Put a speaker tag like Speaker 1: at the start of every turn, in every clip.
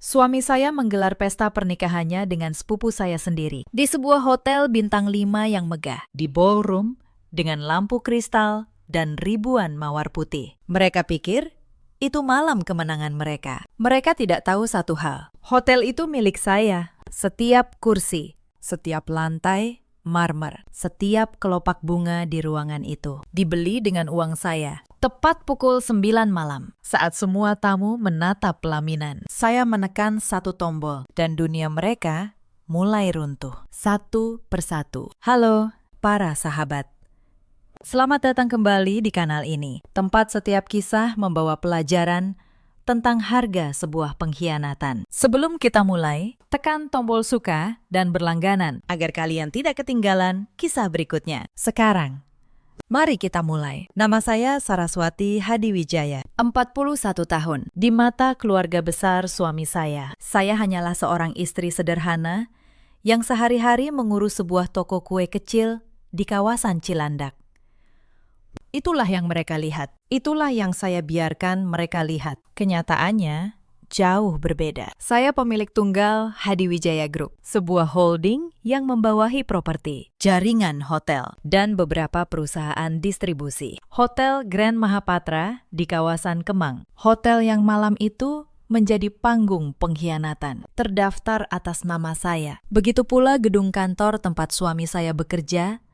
Speaker 1: Suami saya menggelar pesta pernikahannya dengan sepupu saya sendiri di sebuah hotel bintang 5 yang megah, di ballroom dengan lampu kristal dan ribuan mawar putih. Mereka pikir itu malam kemenangan mereka. Mereka tidak tahu satu hal. Hotel itu milik saya. Setiap kursi, setiap lantai, marmer, setiap kelopak bunga di ruangan itu dibeli dengan uang saya. Tepat pukul 9 malam, saat semua tamu menatap pelaminan, saya menekan satu tombol dan dunia mereka mulai runtuh, satu persatu. Halo, para sahabat. Selamat datang kembali di kanal ini, tempat setiap kisah membawa pelajaran tentang harga sebuah pengkhianatan. Sebelum kita mulai, tekan tombol suka dan berlangganan agar kalian tidak ketinggalan kisah berikutnya. Sekarang, mari kita mulai. Nama saya Saraswati Hadiwijaya, 41 tahun. Di mata keluarga besar suami saya hanyalah seorang istri sederhana yang sehari-hari mengurus sebuah toko kue kecil di kawasan Cilandak. Itulah yang mereka lihat. Itulah yang saya biarkan mereka lihat. Kenyataannya jauh berbeda. Saya pemilik tunggal Hadiwijaya Group, sebuah holding yang membawahi properti, jaringan hotel, dan beberapa perusahaan distribusi. Hotel Grand Mahapatra di kawasan Kemang. Hotel yang malam itu menjadi panggung pengkhianatan, terdaftar atas nama saya. Begitu pula gedung kantor tempat suami saya bekerja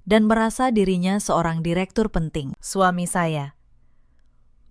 Speaker 1: dan merasa dirinya seorang direktur penting. Suami saya,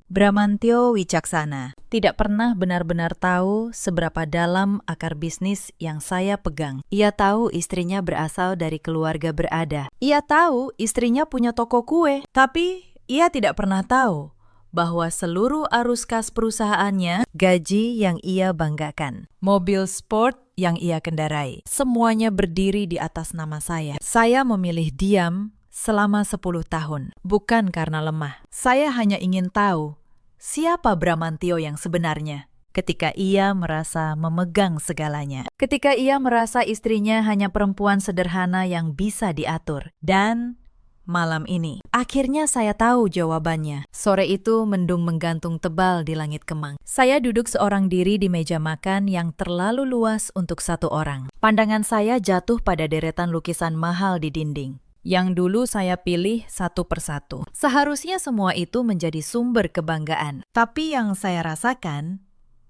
Speaker 1: Bramantyo Wicaksana, tidak pernah benar-benar tahu seberapa dalam akar bisnis yang saya pegang. Ia tahu istrinya berasal dari keluarga berada. Ia tahu istrinya punya toko kue, tapi ia tidak pernah tahu bahwa seluruh arus kas perusahaannya, gaji yang ia banggakan, mobil sport yang ia kendarai, semuanya berdiri di atas nama saya. Saya memilih diam selama 10 tahun, bukan karena lemah. Saya hanya ingin tahu siapa Bramantyo yang sebenarnya. Ketika ia merasa memegang segalanya, ketika ia merasa istrinya hanya perempuan sederhana yang bisa diatur. Dan malam ini, akhirnya saya tahu jawabannya. Sore itu mendung menggantung tebal di langit Kemang. Saya duduk seorang diri di meja makan yang terlalu luas untuk satu orang. Pandangan saya jatuh pada deretan lukisan mahal di dinding, yang dulu saya pilih satu persatu. Seharusnya semua itu menjadi sumber kebanggaan. Tapi yang saya rasakan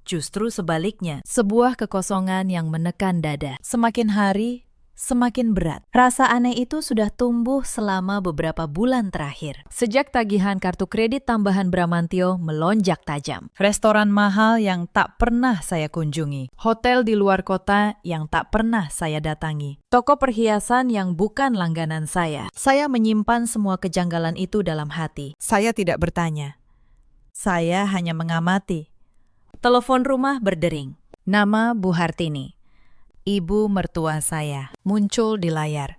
Speaker 1: justru sebaliknya, sebuah kekosongan yang menekan dada. Semakin hari, semakin berat. Rasa aneh itu sudah tumbuh selama beberapa bulan terakhir. Sejak tagihan kartu kredit tambahan Bramantyo melonjak tajam. Restoran mahal yang tak pernah saya kunjungi. Hotel di luar kota yang tak pernah saya datangi. Toko perhiasan yang bukan langganan saya. Saya menyimpan semua kejanggalan itu dalam hati. Saya tidak bertanya. Saya hanya mengamati. Telepon rumah berdering. Nama Bu Hartini, ibu mertua saya, muncul di layar.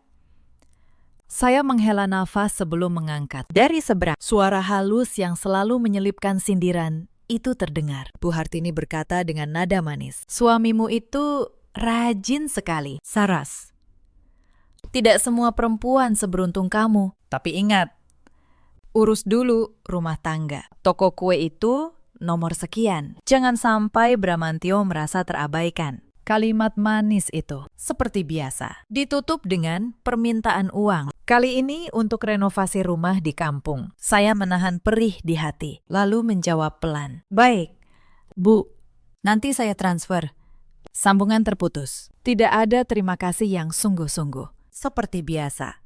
Speaker 1: Saya menghela nafas sebelum mengangkat. Dari seberang, suara halus yang selalu menyelipkan sindiran itu terdengar. Bu Hartini berkata dengan nada manis, "Suamimu itu rajin sekali, Saras. Tidak semua perempuan seberuntung kamu. Tapi ingat, urus dulu rumah tangga. Toko kue itu nomor sekian. Jangan sampai Bramantyo merasa terabaikan." Kalimat manis itu, seperti biasa, ditutup dengan permintaan uang. Kali ini untuk renovasi rumah di kampung. Saya menahan perih di hati, lalu menjawab pelan. "Baik, Bu, nanti saya transfer." Sambungan terputus. Tidak ada terima kasih yang sungguh-sungguh. Seperti biasa.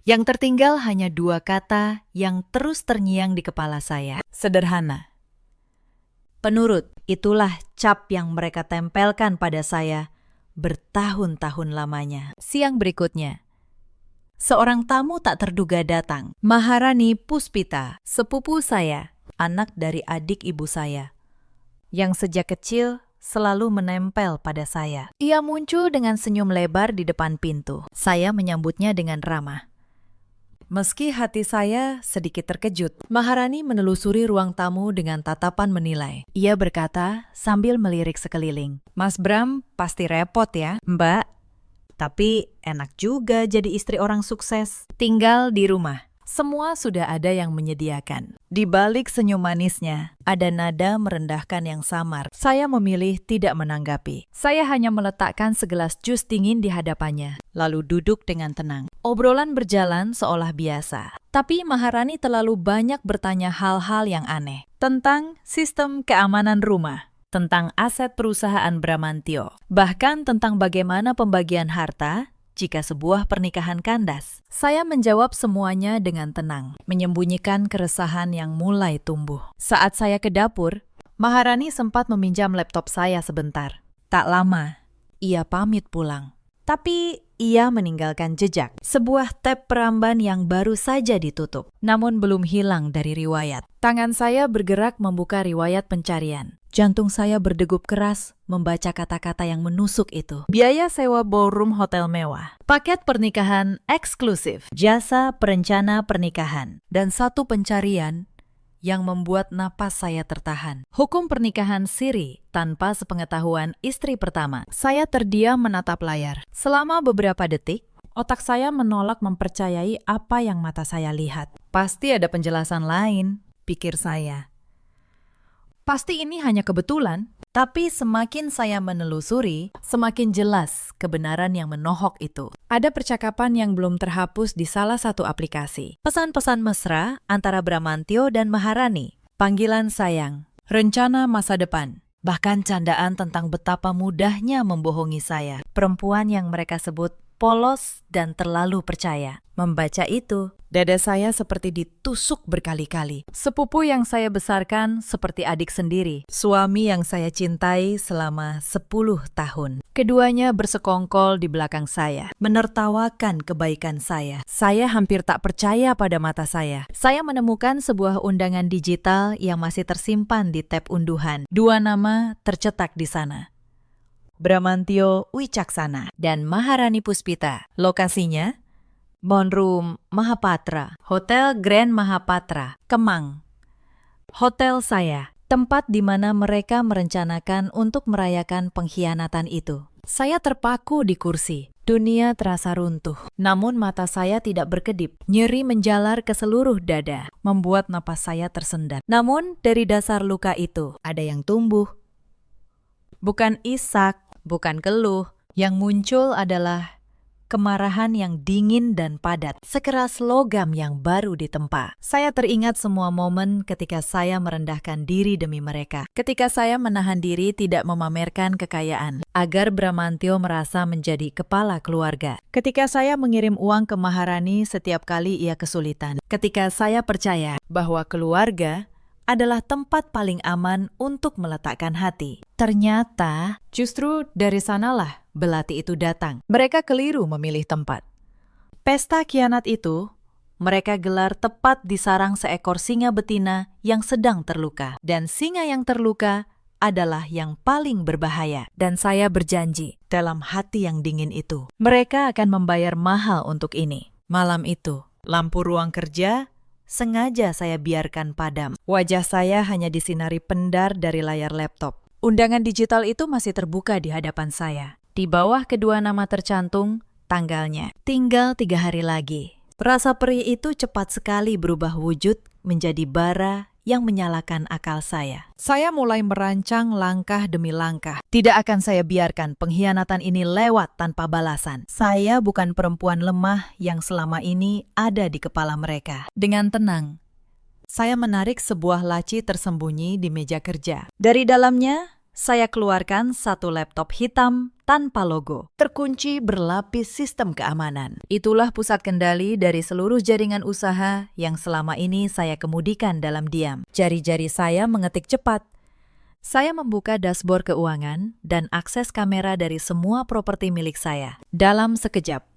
Speaker 1: Yang tertinggal hanya 2 kata yang terus terngiang di kepala saya. Sederhana. Penurut, itulah cap yang mereka tempelkan pada saya bertahun-tahun lamanya. Siang berikutnya, seorang tamu tak terduga datang. Maharani Puspita, sepupu saya, anak dari adik ibu saya, yang sejak kecil selalu menempel pada saya. Ia muncul dengan senyum lebar di depan pintu. Saya menyambutnya dengan ramah. Meski hati saya sedikit terkejut, Maharani menelusuri ruang tamu dengan tatapan menilai. Ia berkata sambil melirik sekeliling, "Mas Bram pasti repot ya, Mbak. Tapi enak juga jadi istri orang sukses. Tinggal di rumah. Semua sudah ada yang menyediakan. Di balik senyum manisnya, ada nada merendahkan yang samar. Saya memilih tidak menanggapi. Saya hanya meletakkan segelas jus dingin di hadapannya, lalu duduk dengan tenang. Obrolan berjalan seolah biasa. Tapi Maharani terlalu banyak bertanya hal-hal yang aneh. Tentang sistem keamanan rumah, tentang aset perusahaan Bramantio, bahkan tentang bagaimana pembagian harta jika sebuah pernikahan kandas. Saya menjawab semuanya dengan tenang, menyembunyikan keresahan yang mulai tumbuh. Saat saya ke dapur, Maharani sempat meminjam laptop saya sebentar. Tak lama, ia pamit pulang. Tapi ia meninggalkan jejak, sebuah tab peramban yang baru saja ditutup, namun belum hilang dari riwayat. Tangan saya bergerak membuka riwayat pencarian. Jantung saya berdegup keras membaca kata-kata yang menusuk itu. Biaya sewa ballroom hotel mewah, paket pernikahan eksklusif, jasa perencana pernikahan, dan satu pencarian yang membuat napas saya tertahan. Hukum pernikahan siri tanpa sepengetahuan istri pertama. Saya terdiam menatap layar. Selama beberapa detik, otak saya menolak mempercayai apa yang mata saya lihat. Pasti ada penjelasan lain, pikir saya. Pasti ini hanya kebetulan. Tapi semakin saya menelusuri, semakin jelas kebenaran yang menohok itu. Ada percakapan yang belum terhapus di salah satu aplikasi. Pesan-pesan mesra antara Bramantio dan Maharani. Panggilan sayang, rencana masa depan. Bahkan candaan tentang betapa mudahnya membohongi saya. Perempuan yang mereka sebut polos dan terlalu percaya. Membaca itu, dada saya seperti ditusuk berkali-kali. Sepupu yang saya besarkan seperti adik sendiri. Suami yang saya cintai selama 10 tahun. Keduanya bersekongkol di belakang saya, menertawakan kebaikan saya. Saya hampir tak percaya pada mata saya. Saya menemukan sebuah undangan digital yang masih tersimpan di tab unduhan. 2 nama tercetak di sana. Bramantio Wicaksana dan Maharani Puspita. Lokasinya Ballroom Mahapatra, Hotel Grand Mahapatra, Kemang. Hotel saya, tempat di mana mereka merencanakan untuk merayakan pengkhianatan itu. Saya terpaku di kursi. Dunia terasa runtuh. Namun mata saya tidak berkedip. Nyeri menjalar ke seluruh dada, membuat napas saya tersendat. Namun dari dasar luka itu, ada yang tumbuh. Bukan isak, bukan keluh. Yang muncul adalah kemarahan yang dingin dan padat, sekeras logam yang baru ditempa. Saya teringat semua momen ketika saya merendahkan diri demi mereka. Ketika saya menahan diri tidak memamerkan kekayaan, agar Bramantio merasa menjadi kepala keluarga. Ketika saya mengirim uang ke Maharani setiap kali ia kesulitan. Ketika saya percaya bahwa keluarga adalah tempat paling aman untuk meletakkan hati. Ternyata justru dari sanalah belati itu datang. Mereka keliru memilih tempat. Pesta khianat itu mereka gelar tepat di sarang seekor singa betina yang sedang terluka. Dan singa yang terluka adalah yang paling berbahaya. Dan saya berjanji dalam hati yang dingin itu, mereka akan membayar mahal untuk ini. Malam itu, lampu ruang kerja sengaja saya biarkan padam. Wajah saya hanya disinari pendar dari layar laptop. Undangan digital itu masih terbuka di hadapan saya. Di bawah kedua nama tercantung, tanggalnya. Tinggal 3 hari lagi. Rasa perih itu cepat sekali berubah wujud menjadi bara yang menyalakan akal saya. Saya mulai merancang langkah demi langkah. Tidak akan saya biarkan pengkhianatan ini lewat tanpa balasan. Saya bukan perempuan lemah yang selama ini ada di kepala mereka. Dengan tenang, saya menarik sebuah laci tersembunyi di meja kerja. Dari dalamnya, saya keluarkan satu laptop hitam tanpa logo, terkunci berlapis sistem keamanan. Itulah pusat kendali dari seluruh jaringan usaha yang selama ini saya kemudikan dalam diam. Jari-jari saya mengetik cepat. Saya membuka dashboard keuangan dan akses kamera dari semua properti milik saya. Dalam sekejap,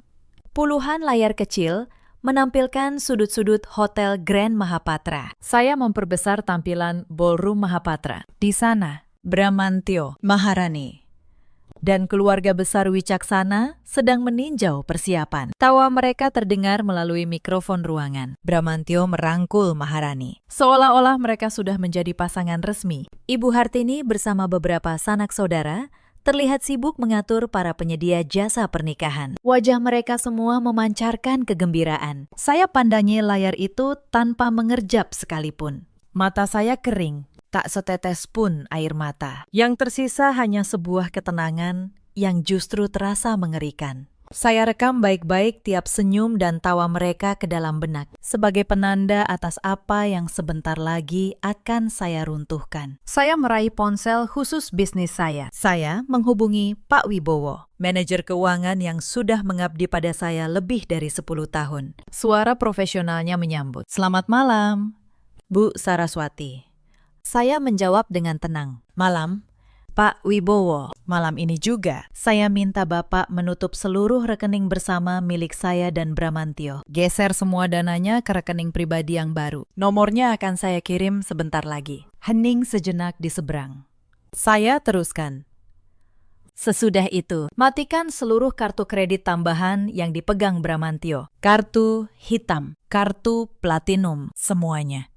Speaker 1: puluhan layar kecil menampilkan sudut-sudut Hotel Grand Mahapatra. Saya memperbesar tampilan Ballroom Mahapatra. Di sana, Bramantio, Maharani, dan keluarga besar Wicaksana sedang meninjau persiapan. Tawa mereka terdengar melalui mikrofon ruangan. Bramantio merangkul Maharani, seolah-olah mereka sudah menjadi pasangan resmi. Ibu Hartini bersama beberapa sanak saudara terlihat sibuk mengatur para penyedia jasa pernikahan. Wajah mereka semua memancarkan kegembiraan. Saya pandangi layar itu tanpa mengerjap sekalipun. Mata saya kering, tak setetes pun air mata. Yang tersisa hanya sebuah ketenangan yang justru terasa mengerikan. Saya rekam baik-baik tiap senyum dan tawa mereka ke dalam benak, sebagai penanda atas apa yang sebentar lagi akan saya runtuhkan. Saya meraih ponsel khusus bisnis saya. Saya menghubungi Pak Wibowo, manajer keuangan yang sudah mengabdi pada saya lebih dari 10 tahun. Suara profesionalnya menyambut. "Selamat malam, Bu Saraswati." Saya menjawab dengan tenang. "Malam, Pak Wibowo." "Malam ini juga. Saya minta Bapak menutup seluruh rekening bersama milik saya dan Bramantio. Geser semua dananya ke rekening pribadi yang baru. Nomornya akan saya kirim sebentar lagi." Hening sejenak di seberang. Saya teruskan. "Sesudah itu, matikan seluruh kartu kredit tambahan yang dipegang Bramantio. Kartu hitam, kartu platinum, semuanya.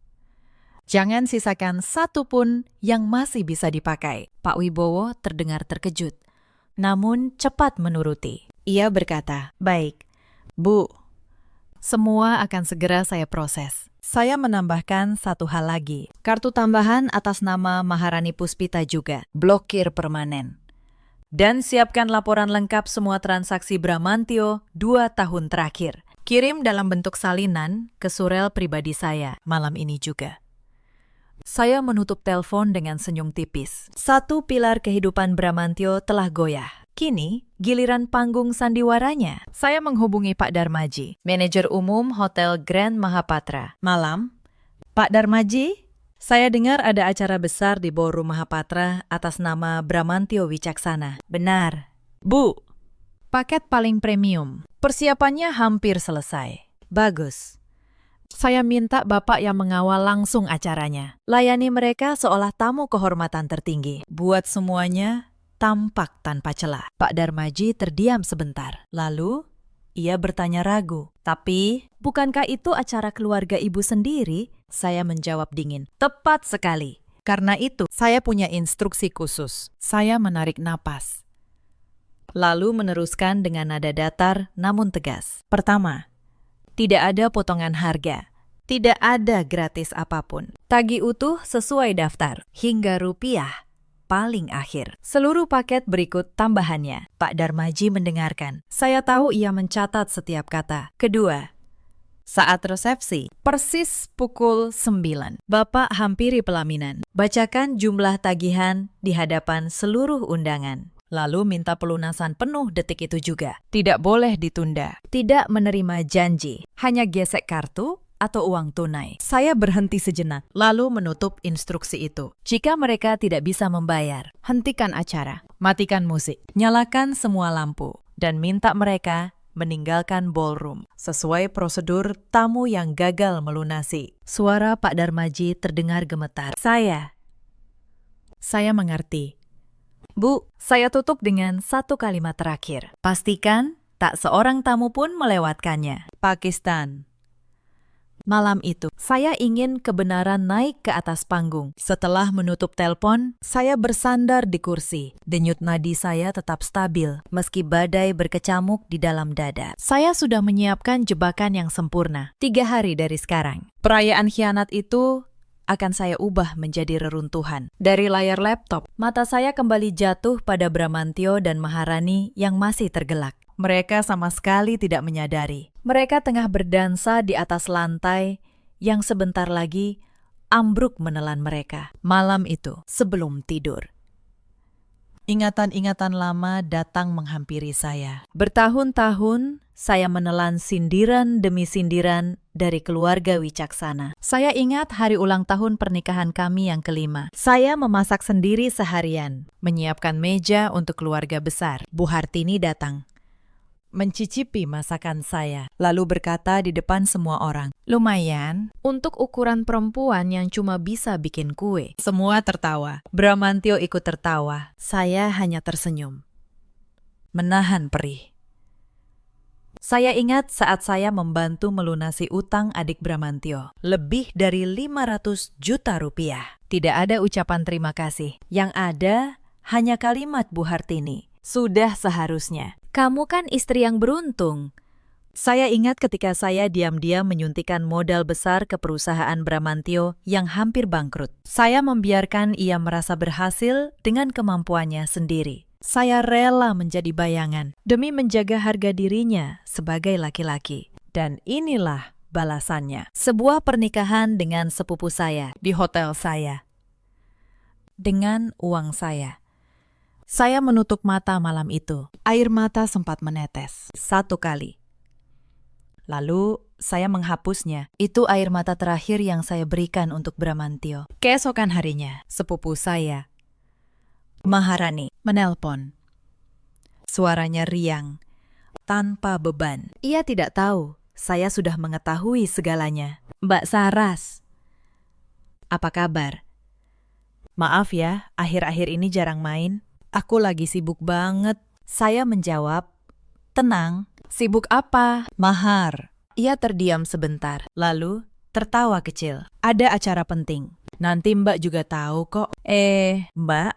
Speaker 1: Jangan sisakan satu pun yang masih bisa dipakai." Pak Wibowo terdengar terkejut, namun cepat menuruti. Ia berkata, "Baik, Bu. Semua akan segera saya proses." Saya menambahkan satu hal lagi. Kartu tambahan atas nama Maharani Puspita juga. Blokir permanen. Dan siapkan laporan lengkap semua transaksi Bramantio 2 tahun terakhir. Kirim dalam bentuk salinan ke surel pribadi saya malam ini juga. Saya menutup telepon dengan senyum tipis. Satu pilar kehidupan Bramantio telah goyah. Kini, giliran panggung sandiwaranya. Saya menghubungi Pak Darmaji, manajer umum Hotel Grand Mahapatra. "Malam, Pak Darmaji, saya dengar ada acara besar di Ballroom Mahapatra atas nama Bramantio Wicaksana." "Benar." "Bu, paket paling premium. Persiapannya hampir selesai." "Bagus. Saya minta Bapak yang mengawal langsung acaranya. Layani mereka seolah tamu kehormatan tertinggi. Buat semuanya tampak tanpa celah." Pak Darmaji terdiam sebentar. Lalu, ia bertanya ragu. "Tapi, bukankah itu acara keluarga Ibu sendiri?" Saya menjawab dingin. "Tepat sekali. Karena itu, saya punya instruksi khusus." Saya menarik napas. Lalu meneruskan dengan nada datar namun tegas. "Pertama, tidak ada potongan harga. Tidak ada gratis apapun. Tagih utuh sesuai daftar, hingga rupiah paling akhir. Seluruh paket berikut tambahannya." Pak Darmaji mendengarkan. Saya tahu ia mencatat setiap kata. "Kedua, saat resepsi, persis pukul 9, Bapak hampiri pelaminan. Bacakan jumlah tagihan di hadapan seluruh undangan. Lalu minta pelunasan penuh detik itu juga. Tidak boleh ditunda. Tidak menerima janji. Hanya gesek kartu atau uang tunai." Saya berhenti sejenak, lalu menutup instruksi itu. "Jika mereka tidak bisa membayar, hentikan acara, matikan musik, nyalakan semua lampu, dan minta mereka meninggalkan ballroom sesuai prosedur tamu yang gagal melunasi." Suara Pak Darmaji terdengar gemetar. Saya mengerti. "Bu, saya tutup dengan satu kalimat terakhir. Pastikan tak seorang tamu pun melewatkannya." Pakistan. Malam itu, saya ingin kebenaran naik ke atas panggung. Setelah menutup telepon, saya bersandar di kursi. Denyut nadi saya tetap stabil, meski badai berkecamuk di dalam dada. Saya sudah menyiapkan jebakan yang sempurna. 3 hari dari sekarang, perayaan khianat itu akan saya ubah menjadi reruntuhan. Dari layar laptop, mata saya kembali jatuh pada Bramantio dan Maharani yang masih tergelak. Mereka sama sekali tidak menyadari. Mereka tengah berdansa di atas lantai yang sebentar lagi ambruk menelan mereka. Malam itu, sebelum tidur, ingatan-ingatan lama datang menghampiri saya. Bertahun-tahun, saya menelan sindiran demi sindiran dari keluarga Wicaksana. Saya ingat hari ulang tahun pernikahan kami yang kelima. Saya memasak sendiri seharian, menyiapkan meja untuk keluarga besar. Bu Hartini datang, mencicipi masakan saya, lalu berkata di depan semua orang, "Lumayan untuk ukuran perempuan yang cuma bisa bikin kue." Semua tertawa. Bramantio ikut tertawa. Saya hanya tersenyum, menahan perih. Saya ingat saat saya membantu melunasi utang adik Bramantio, lebih dari 500 juta rupiah. Tidak ada ucapan terima kasih. Yang ada Hanya kalimat Bu Hartini. Sudah seharusnya. Kamu kan istri yang beruntung. Saya ingat ketika saya diam-diam menyuntikkan modal besar ke perusahaan Bramantyo yang hampir bangkrut. Saya membiarkan ia merasa berhasil dengan kemampuannya sendiri. Saya rela menjadi bayangan demi menjaga harga dirinya sebagai laki-laki. Dan inilah balasannya. Sebuah pernikahan dengan sepupu saya di hotel saya. Dengan uang saya. Saya menutup mata malam itu. Air mata sempat menetes. 1 kali. Lalu, saya menghapusnya. Itu air mata terakhir yang saya berikan untuk Bramantyo. Keesokan harinya, sepupu saya, Maharani, menelpon. Suaranya riang, tanpa beban. Ia tidak tahu, saya sudah mengetahui segalanya. Mbak Saras, apa kabar? Maaf ya, akhir-akhir ini jarang main. Aku lagi sibuk banget. Saya menjawab, tenang. Sibuk apa? Mahar. Ia terdiam sebentar, lalu tertawa kecil. Ada acara penting. Nanti Mbak juga tahu kok. Mbak,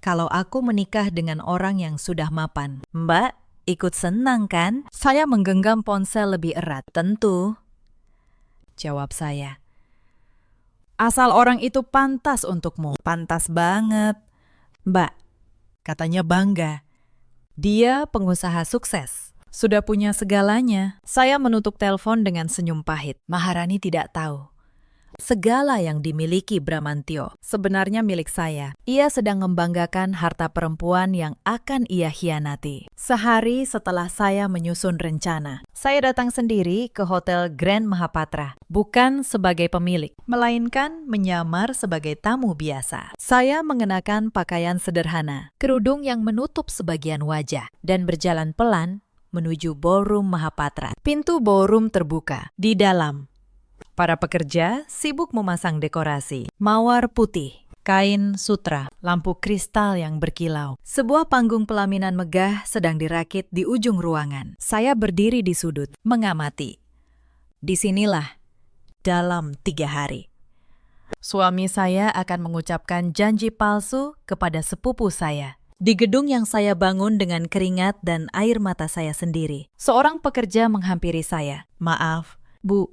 Speaker 1: kalau aku menikah dengan orang yang sudah mapan, Mbak ikut senang kan? Saya menggenggam ponsel lebih erat. Tentu. Jawab saya. Asal orang itu pantas untukmu. Pantas banget. Mbak, katanya bangga. Dia pengusaha sukses. Sudah punya segalanya. Saya menutup telepon dengan senyum pahit. Maharani tidak tahu. Segala yang dimiliki Bramantyo sebenarnya milik saya. Ia sedang membanggakan harta perempuan yang akan ia hianati. Sehari setelah saya menyusun rencana, saya datang sendiri ke Hotel Grand Mahapatra. Bukan sebagai pemilik, melainkan menyamar sebagai tamu biasa. Saya mengenakan pakaian sederhana, kerudung yang menutup sebagian wajah, dan berjalan pelan menuju ballroom Mahapatra. Pintu ballroom terbuka. Di dalam, para pekerja sibuk memasang dekorasi. Mawar putih, kain sutra, lampu kristal yang berkilau. Sebuah panggung pelaminan megah sedang dirakit di ujung ruangan. Saya berdiri di sudut, mengamati. Disinilah, dalam 3 hari, suami saya akan mengucapkan janji palsu kepada sepupu saya. Di gedung yang saya bangun dengan keringat dan air mata saya sendiri, seorang pekerja menghampiri saya. Maaf, Bu,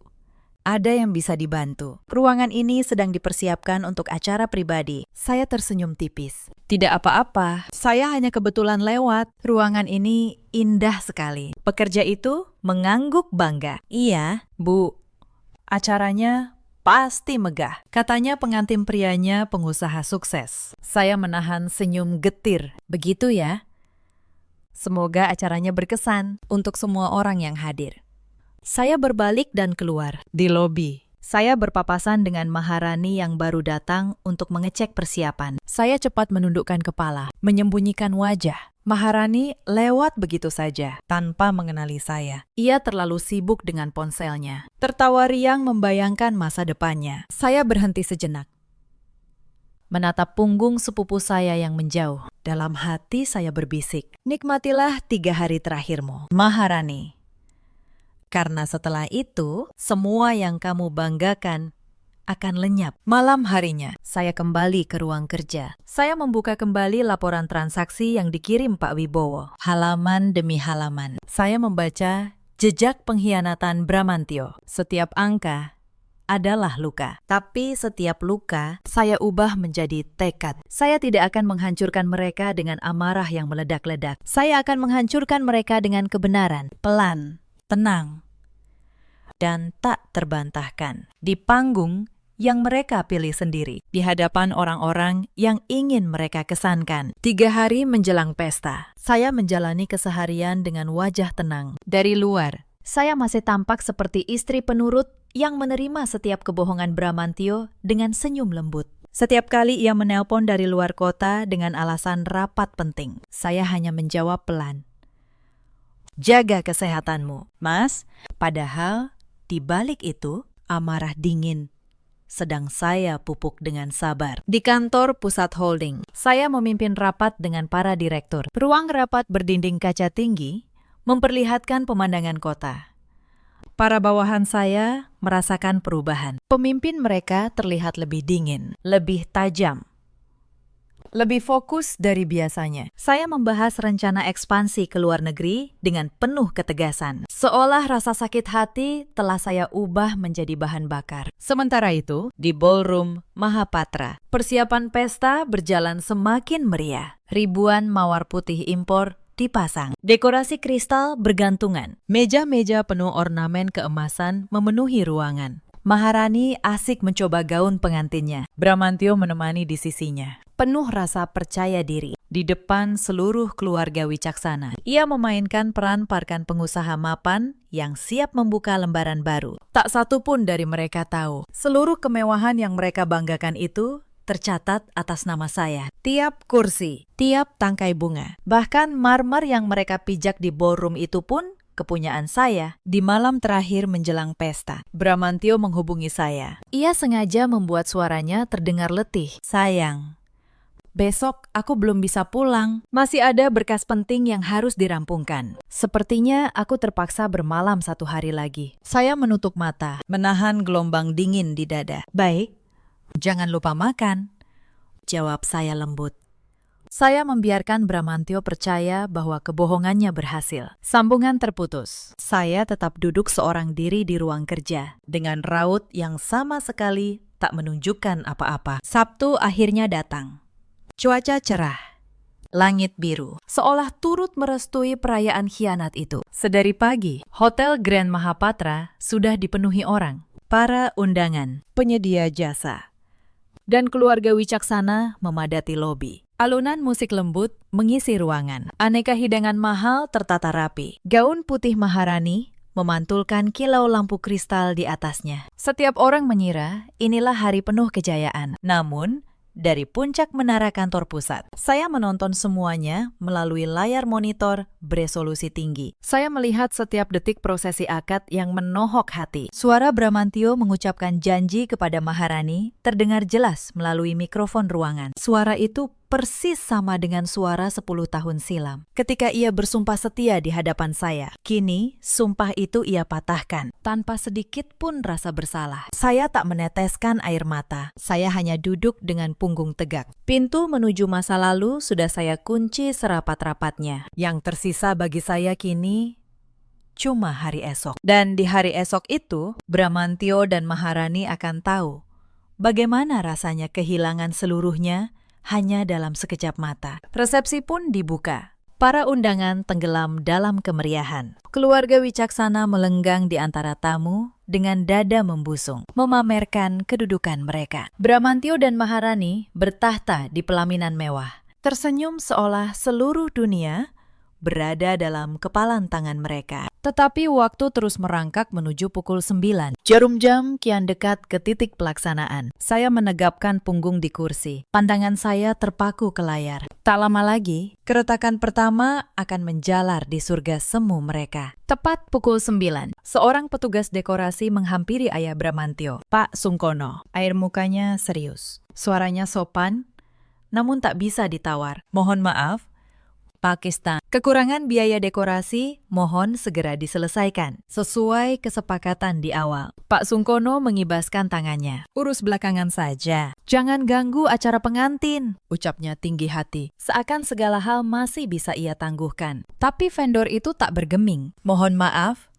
Speaker 1: ada yang bisa dibantu. Ruangan ini sedang dipersiapkan untuk acara pribadi. Saya tersenyum tipis. Tidak apa-apa, saya hanya kebetulan lewat. Ruangan ini indah sekali. Pekerja itu mengangguk bangga. Iya, Bu, acaranya pasti megah. Katanya pengantin prianya pengusaha sukses. Saya menahan senyum getir. Begitu ya? Semoga acaranya berkesan untuk semua orang yang hadir. Saya berbalik dan keluar. Di lobi, saya berpapasan dengan Maharani yang baru datang untuk mengecek persiapan. Saya cepat menundukkan kepala, menyembunyikan wajah. Maharani lewat begitu saja, tanpa mengenali saya. Ia terlalu sibuk dengan ponselnya. Tertawa riang membayangkan masa depannya. Saya berhenti sejenak, menatap punggung sepupu saya yang menjauh. Dalam hati saya berbisik, nikmatilah 3 hari terakhirmu, Maharani. Karena setelah itu, semua yang kamu banggakan akan lenyap. Malam harinya, saya kembali ke ruang kerja. Saya membuka kembali laporan transaksi yang dikirim Pak Wibowo. Halaman demi halaman. Saya membaca jejak pengkhianatan Bramantyo. Setiap angka adalah luka. Tapi setiap luka, saya ubah menjadi tekad. Saya tidak akan menghancurkan mereka dengan amarah yang meledak-ledak. Saya akan menghancurkan mereka dengan kebenaran. Pelan, tenang, dan tak terbantahkan. Di panggung yang mereka pilih sendiri, di hadapan orang-orang yang ingin mereka kesankan. 3 hari menjelang pesta, saya menjalani keseharian dengan wajah tenang. Dari luar, saya masih tampak seperti istri penurut yang menerima setiap kebohongan Bramantyo dengan senyum lembut. Setiap kali ia menelpon dari luar kota dengan alasan rapat penting, saya hanya menjawab pelan, "Jaga kesehatanmu, Mas." Padahal, di balik itu, amarah dingin sedang saya pupuk dengan sabar. Di kantor pusat holding, saya memimpin rapat dengan para direktur. Ruang rapat berdinding kaca tinggi memperlihatkan pemandangan kota. Para bawahan saya merasakan perubahan. Pemimpin mereka terlihat lebih dingin, lebih tajam, Lebih fokus dari biasanya. Saya membahas rencana ekspansi ke luar negeri dengan penuh ketegasan. Seolah rasa sakit hati telah saya ubah menjadi bahan bakar. Sementara itu, di ballroom Mahapatra, persiapan pesta berjalan semakin meriah. Ribuan mawar putih impor dipasang. Dekorasi kristal bergantungan. Meja-meja penuh ornamen keemasan memenuhi ruangan. Maharani asik mencoba gaun pengantinnya. Bramantio menemani di sisinya. Penuh rasa percaya diri. Di depan seluruh keluarga wicaksana, ia memainkan peran parkan pengusaha mapan yang siap membuka lembaran baru. Tak satu pun dari mereka tahu, seluruh kemewahan yang mereka banggakan itu tercatat atas nama saya. Tiap kursi, tiap tangkai bunga, bahkan marmer yang mereka pijak di ballroom itu pun kepunyaan saya. Di malam terakhir menjelang pesta, Bramantio menghubungi saya. Ia sengaja membuat suaranya terdengar letih. Sayang, besok aku belum bisa pulang. Masih ada berkas penting yang harus dirampungkan. Sepertinya aku terpaksa bermalam 1 hari lagi. Saya menutup mata, menahan gelombang dingin di dada. Baik, jangan lupa makan, jawab saya lembut. Saya membiarkan Bramantio percaya bahwa kebohongannya berhasil. Sambungan terputus. Saya tetap duduk seorang diri di ruang kerja, dengan raut yang sama sekali tak menunjukkan apa-apa. Sabtu akhirnya datang. Cuaca cerah, langit biru, seolah turut merestui perayaan khianat itu. Sedari pagi, Hotel Grand Mahapatra sudah dipenuhi orang. Para undangan, penyedia jasa, dan keluarga wicaksana memadati lobi. Alunan musik lembut mengisi ruangan. Aneka hidangan mahal tertata rapi. Gaun putih Maharani memantulkan kilau lampu kristal di atasnya. Setiap orang mengira inilah hari penuh kejayaan. Namun, dari puncak menara kantor pusat, saya menonton semuanya melalui layar monitor beresolusi tinggi. Saya melihat setiap detik prosesi akad yang menohok hati. Suara Bramantio mengucapkan janji kepada Maharani terdengar jelas melalui mikrofon ruangan. Suara itu persis sama dengan suara 10 tahun silam, ketika ia bersumpah setia di hadapan saya. Kini, sumpah itu ia patahkan, tanpa sedikit pun rasa bersalah. Saya tak meneteskan air mata, saya hanya duduk dengan punggung tegak. Pintu menuju masa lalu sudah saya kunci serapat-rapatnya. Yang tersisa bagi saya kini cuma hari esok. Dan di hari esok itu, Bramantio dan Maharani akan tahu bagaimana rasanya kehilangan seluruhnya hanya dalam sekejap mata. Resepsi pun dibuka. Para undangan tenggelam dalam kemeriahan. Keluarga wicaksana melenggang di antara tamu dengan dada membusung, memamerkan kedudukan mereka. Bramantio dan Maharani bertahta di pelaminan mewah, tersenyum seolah seluruh dunia berada dalam kepalan tangan mereka. Tetapi waktu terus merangkak menuju pukul 9. Jarum jam kian dekat ke titik pelaksanaan. Saya menegapkan punggung di kursi. Pandangan saya terpaku ke layar. Tak lama lagi, keretakan pertama akan menjalar di surga semu mereka. Tepat pukul 9, seorang petugas dekorasi menghampiri ayah Bramantio, Pak Sungkono. Air mukanya serius. Suaranya sopan, namun tak bisa ditawar. Mohon maaf, Pakistan. Kekurangan biaya dekorasi mohon segera diselesaikan, sesuai kesepakatan di awal. Pak Sungkono mengibaskan tangannya. Urus belakangan saja. Jangan ganggu acara pengantin, ucapnya tinggi hati. Seakan segala hal masih bisa ia tangguhkan. Tapi vendor itu tak bergeming. Mohon maaf,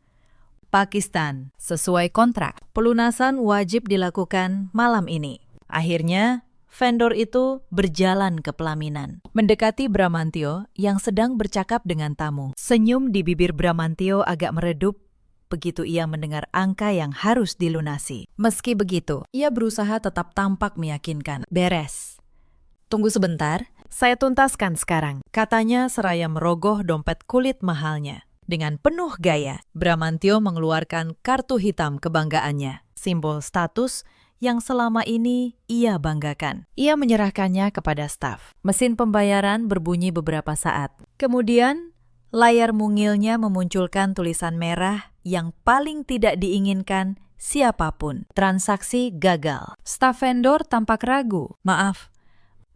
Speaker 1: Pakistan. Sesuai kontrak, pelunasan wajib dilakukan malam ini. Akhirnya, vendor itu berjalan ke pelaminan, mendekati Bramantio yang sedang bercakap dengan tamu. Senyum di bibir Bramantio agak meredup begitu ia mendengar angka yang harus dilunasi. Meski begitu, ia berusaha tetap tampak meyakinkan. Beres. Tunggu sebentar, saya tuntaskan sekarang, katanya seraya merogoh dompet kulit mahalnya. Dengan penuh gaya, Bramantio mengeluarkan kartu hitam kebanggaannya, simbol status yang selama ini ia banggakan. Ia menyerahkannya kepada staf. Mesin pembayaran berbunyi beberapa saat. Kemudian, layar mungilnya memunculkan tulisan merah yang paling tidak diinginkan siapapun. Transaksi gagal. Staf vendor tampak ragu. Maaf,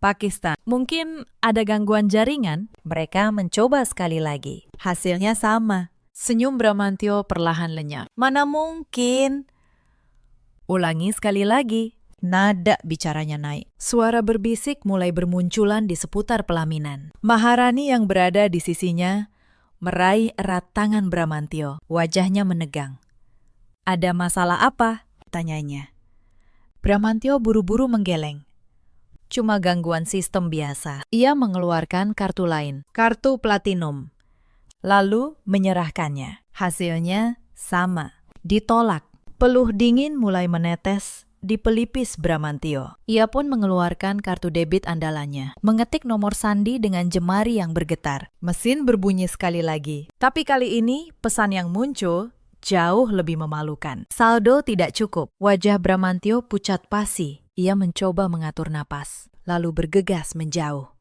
Speaker 1: Pakistan. Mungkin ada gangguan jaringan? Mereka mencoba sekali lagi. Hasilnya sama. Senyum Bramantio perlahan lenyap. Mana mungkin? Ulangi sekali lagi. Nada bicaranya naik. Suara berbisik mulai bermunculan di seputar pelaminan. Maharani yang berada di sisinya meraih erat tangan Bramantio. Wajahnya menegang. "Ada masalah apa?" tanyanya. Bramantio buru-buru menggeleng. "Cuma gangguan sistem biasa." Ia mengeluarkan kartu lain, kartu platinum, lalu menyerahkannya. Hasilnya sama, ditolak. Peluh dingin mulai menetes di pelipis Bramantio. Ia pun mengeluarkan kartu debit andalannya, mengetik nomor sandi dengan jemari yang bergetar. Mesin berbunyi sekali lagi. Tapi kali ini pesan yang muncul jauh lebih memalukan. Saldo tidak cukup. Wajah Bramantio pucat pasi. Ia mencoba mengatur napas, lalu bergegas menjauh.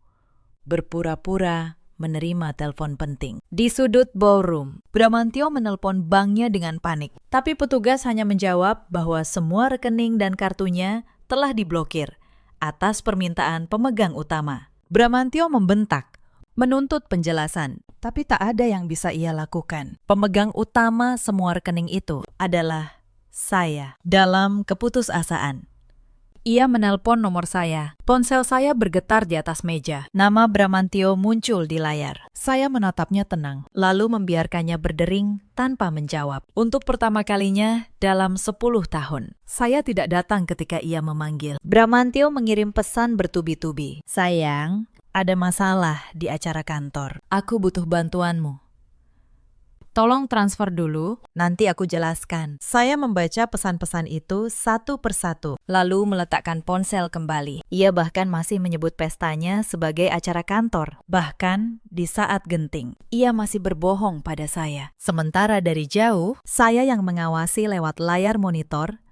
Speaker 1: Berpura-pura menerima telepon penting. Di sudut ballroom, Bramantio menelpon banknya dengan panik. Tapi petugas hanya menjawab bahwa semua rekening dan kartunya telah diblokir atas permintaan pemegang utama. Bramantio membentak, menuntut penjelasan, tapi tak ada yang bisa ia lakukan. Pemegang utama semua rekening itu adalah saya. Dalam keputusasaan, ia menelpon nomor saya. Ponsel saya bergetar di atas meja. Nama Bramantio muncul di layar. Saya menatapnya tenang, lalu membiarkannya berdering tanpa menjawab. Untuk pertama kalinya dalam 10 tahun, saya tidak datang ketika ia memanggil. Bramantio mengirim pesan bertubi-tubi. "Sayang, ada masalah di acara kantor. Aku butuh bantuanmu. Tolong transfer dulu, nanti aku jelaskan." Saya membaca pesan-pesan itu satu persatu, lalu meletakkan ponsel kembali. Ia bahkan masih menyebut pestanya sebagai acara kantor. Bahkan di saat genting, ia masih berbohong pada saya. Sementara dari jauh, saya yang mengawasi lewat layar monitor,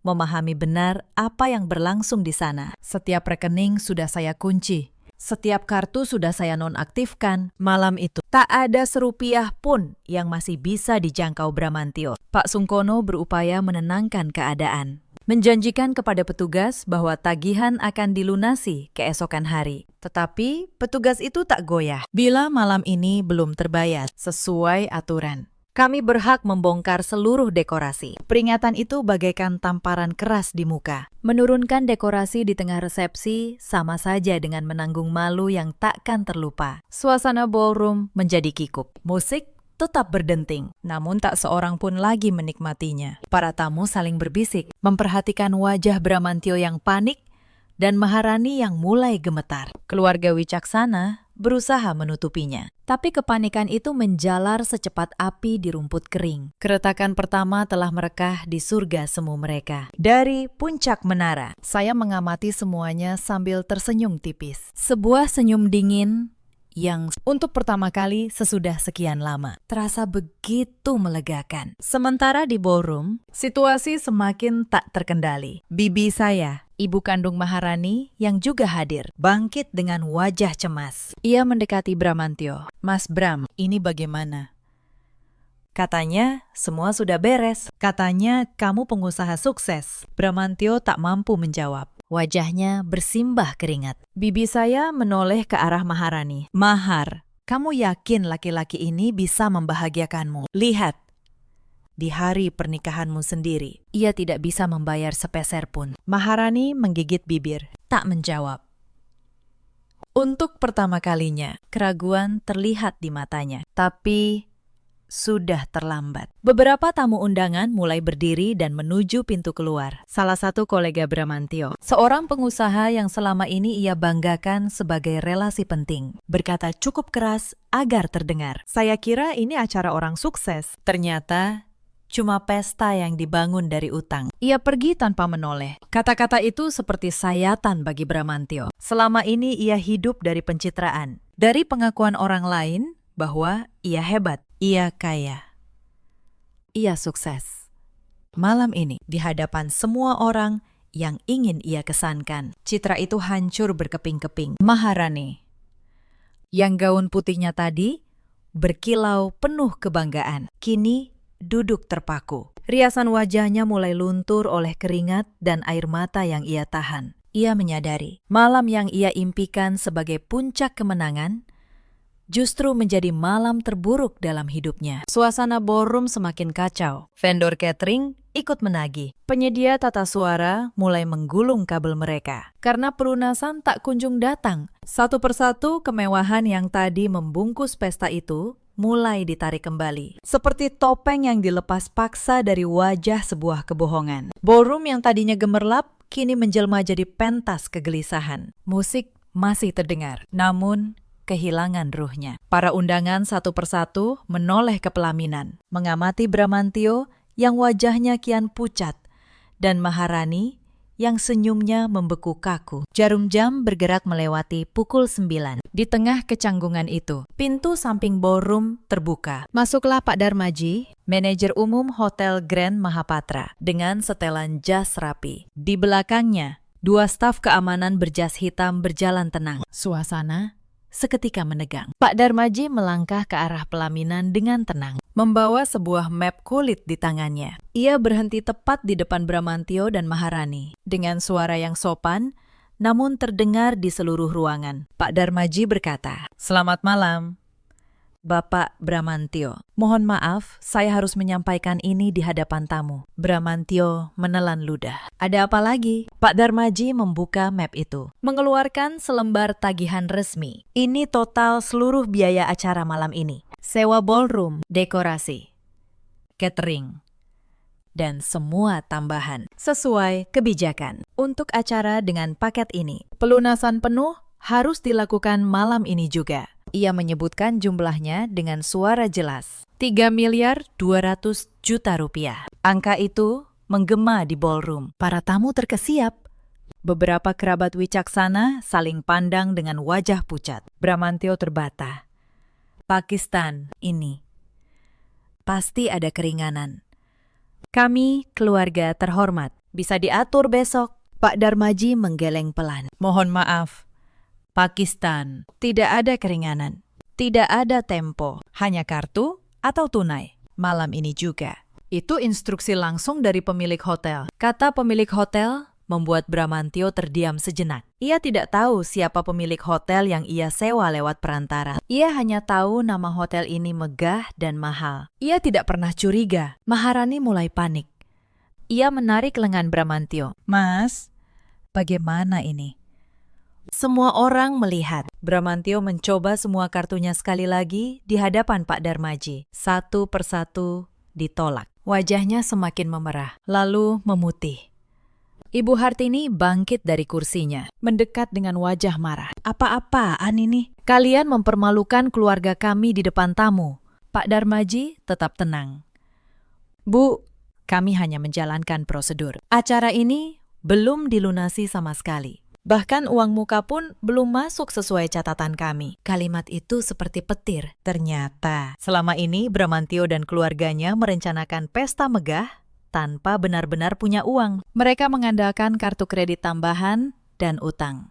Speaker 1: memahami benar apa yang berlangsung di sana. Setiap rekening sudah saya kunci. Setiap kartu sudah saya nonaktifkan. Malam itu, tak ada serupiah pun yang masih bisa dijangkau Bramantio. Pak Sungkono berupaya menenangkan keadaan, menjanjikan kepada petugas bahwa tagihan akan dilunasi keesokan hari. Tetapi petugas itu tak goyah. Bila malam ini belum terbayar sesuai aturan, kami berhak membongkar seluruh dekorasi. Peringatan itu bagaikan tamparan keras di muka. Menurunkan dekorasi di tengah resepsi sama saja dengan menanggung malu yang takkan terlupa. Suasana ballroom menjadi kikuk. Musik tetap berdenting, namun tak seorang pun lagi menikmatinya. Para tamu saling berbisik, memperhatikan wajah Bramantio yang panik dan Maharani yang mulai gemetar. Keluarga wicaksana berusaha menutupinya. Tapi kepanikan itu menjalar secepat api di rumput kering. Keretakan pertama telah merekah di surga semu mereka. Dari puncak menara, saya mengamati semuanya sambil tersenyum tipis. Sebuah senyum dingin yang untuk pertama kali sesudah sekian lama terasa begitu melegakan. Sementara di ballroom, situasi semakin tak terkendali. Bibi saya, ibu kandung Maharani yang juga hadir, bangkit dengan wajah cemas. Ia mendekati Bramantio. "Mas Bram, ini bagaimana?" Katanya, semua sudah beres. Katanya, kamu pengusaha sukses. Bramantio tak mampu menjawab. Wajahnya bersimbah keringat. Bibi saya menoleh ke arah Maharani. "Mahar, kamu yakin laki-laki ini bisa membahagiakanmu? Lihat, di hari pernikahanmu sendiri, ia tidak bisa membayar sepeser pun." Maharani menggigit bibir, tak menjawab. Untuk pertama kalinya, keraguan terlihat di matanya. Tapi sudah terlambat. Beberapa tamu undangan mulai berdiri dan menuju pintu keluar. Salah satu kolega Bramantio, seorang pengusaha yang selama ini ia banggakan sebagai relasi penting, berkata cukup keras agar terdengar. "Saya kira ini acara orang sukses. Ternyata cuma pesta yang dibangun dari utang." Ia pergi tanpa menoleh. Kata-kata itu seperti sayatan bagi Bramantio. Selama ini ia hidup dari pencitraan, dari pengakuan orang lain bahwa ia hebat, ia kaya, ia sukses. Malam ini, di hadapan semua orang yang ingin ia kesankan, citra itu hancur berkeping-keping. Maharani, yang gaun putihnya tadi berkilau penuh kebanggaan, kini duduk terpaku. Riasan wajahnya mulai luntur oleh keringat dan air mata yang ia tahan. Ia menyadari, malam yang ia impikan sebagai puncak kemenangan justru menjadi malam terburuk dalam hidupnya. Suasana ballroom semakin kacau. Vendor catering ikut menagih. Penyedia tata suara mulai menggulung kabel mereka. Karena pelunasan tak kunjung datang, satu persatu kemewahan yang tadi membungkus pesta itu mulai ditarik kembali. Seperti topeng yang dilepas paksa dari wajah sebuah kebohongan. Ballroom yang tadinya gemerlap, kini menjelma jadi pentas kegelisahan. Musik masih terdengar, namun kehilangan ruhnya. Para undangan satu persatu menoleh ke pelaminan, mengamati Bramantio yang wajahnya kian pucat, dan Maharani yang senyumnya membeku kaku. Jarum jam bergerak melewati pukul 9. Di tengah kecanggungan itu, pintu samping ballroom terbuka. Masuklah Pak Darmaji, manajer umum Hotel Grand Mahapatra, dengan setelan jas rapi. Di belakangnya, dua staf keamanan berjas hitam berjalan tenang. Suasana seketika menegang. Pak Darmaji melangkah ke arah pelaminan dengan tenang, membawa sebuah map kulit di tangannya. Ia berhenti tepat di depan Bramantio dan Maharani. Dengan suara yang sopan, namun terdengar di seluruh ruangan. Pak Darmaji berkata, "Selamat malam, Bapak Bramantio. Mohon maaf, saya harus menyampaikan ini di hadapan tamu." Bramantio menelan ludah. "Ada apa lagi?" Pak Darmaji membuka map itu, mengeluarkan selembar tagihan resmi. "Ini total seluruh biaya acara malam ini. Sewa ballroom, dekorasi, catering, dan semua tambahan sesuai kebijakan. Untuk acara dengan paket ini, pelunasan penuh harus dilakukan malam ini juga." Ia menyebutkan jumlahnya dengan suara jelas. 3.200 juta rupiah. Angka itu menggema di ballroom. Para tamu terkesiap. Beberapa kerabat wicaksana saling pandang dengan wajah pucat. Bramantio terbata. Pakistan ini pasti ada keringanan. Kami keluarga terhormat. Bisa diatur besok. Pak Darmaji menggeleng pelan. "Mohon maaf, Pakistan, tidak ada keringanan, tidak ada tempo, hanya kartu atau tunai. Malam ini juga." Itu instruksi langsung dari pemilik hotel. Kata pemilik hotel membuat Bramantio terdiam sejenak. Ia tidak tahu siapa pemilik hotel yang ia sewa lewat perantara. Ia hanya tahu nama hotel ini megah dan mahal. Ia tidak pernah curiga. Maharani mulai panik. Ia menarik lengan Bramantio. "Mas, bagaimana ini?" Semua orang melihat. Bramantio mencoba semua kartunya sekali lagi di hadapan Pak Darmaji. Satu persatu ditolak. Wajahnya semakin memerah, lalu memutih. Ibu Hartini bangkit dari kursinya, mendekat dengan wajah marah. "Apa-apaan ini? Kalian mempermalukan keluarga kami di depan tamu." Pak Darmaji tetap tenang. "Bu, kami hanya menjalankan prosedur. Acara ini belum dilunasi sama sekali. Bahkan uang muka pun belum masuk sesuai catatan kami." Kalimat itu seperti petir. Ternyata selama ini Bramantio dan keluarganya merencanakan pesta megah tanpa benar-benar punya uang. Mereka mengandalkan kartu kredit tambahan dan utang,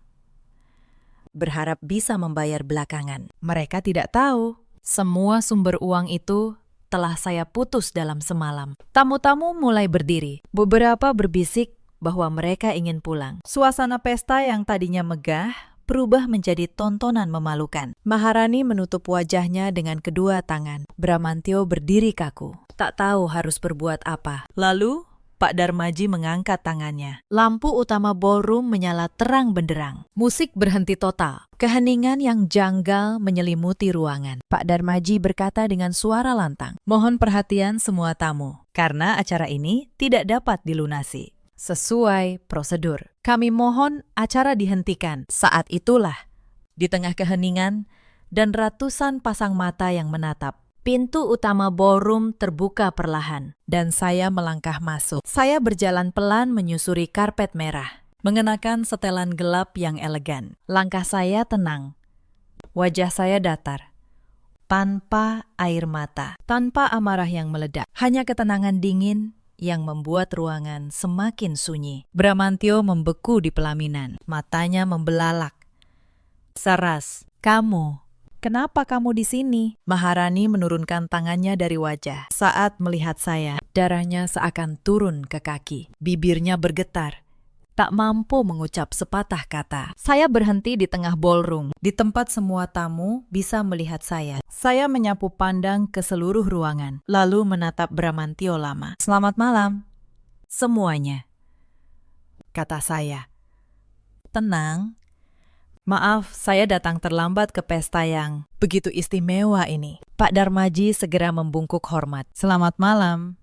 Speaker 1: berharap bisa membayar belakangan. Mereka tidak tahu semua sumber uang itu telah saya putus dalam semalam. Tamu-tamu mulai berdiri. Beberapa berbisik bahwa mereka ingin pulang. Suasana pesta yang tadinya megah berubah menjadi tontonan memalukan. Maharani menutup wajahnya dengan kedua tangan. Bramantio berdiri kaku, tak tahu harus berbuat apa. Lalu Pak Darmaji mengangkat tangannya. Lampu utama ballroom menyala terang benderang. Musik berhenti total. Keheningan yang janggal menyelimuti ruangan. Pak Darmaji berkata dengan suara lantang, "Mohon perhatian semua tamu, karena acara ini tidak dapat dilunasi sesuai prosedur. Kami mohon acara dihentikan." Saat itulah, di tengah keheningan dan ratusan pasang mata yang menatap, pintu utama ballroom terbuka perlahan, dan saya melangkah masuk. Saya berjalan pelan menyusuri karpet merah, mengenakan setelan gelap yang elegan. Langkah saya tenang, wajah saya datar, tanpa air mata, tanpa amarah yang meledak, hanya ketenangan dingin yang membuat ruangan semakin sunyi. Bramantio membeku di pelaminan, matanya membelalak. "Saras, kamu, kenapa kamu di sini?" Maharani menurunkan tangannya dari wajah. Saat melihat saya, darahnya seakan turun ke kaki. Bibirnya bergetar, tak mampu mengucap sepatah kata. Saya berhenti di tengah ballroom, di tempat semua tamu bisa melihat saya. Saya menyapu pandang ke seluruh ruangan, lalu menatap Bramantio lama. "Selamat malam, semuanya, kata saya. Tenang. Maaf, saya datang terlambat ke pesta yang begitu istimewa ini. Pak Darmaji segera membungkuk hormat. Selamat malam,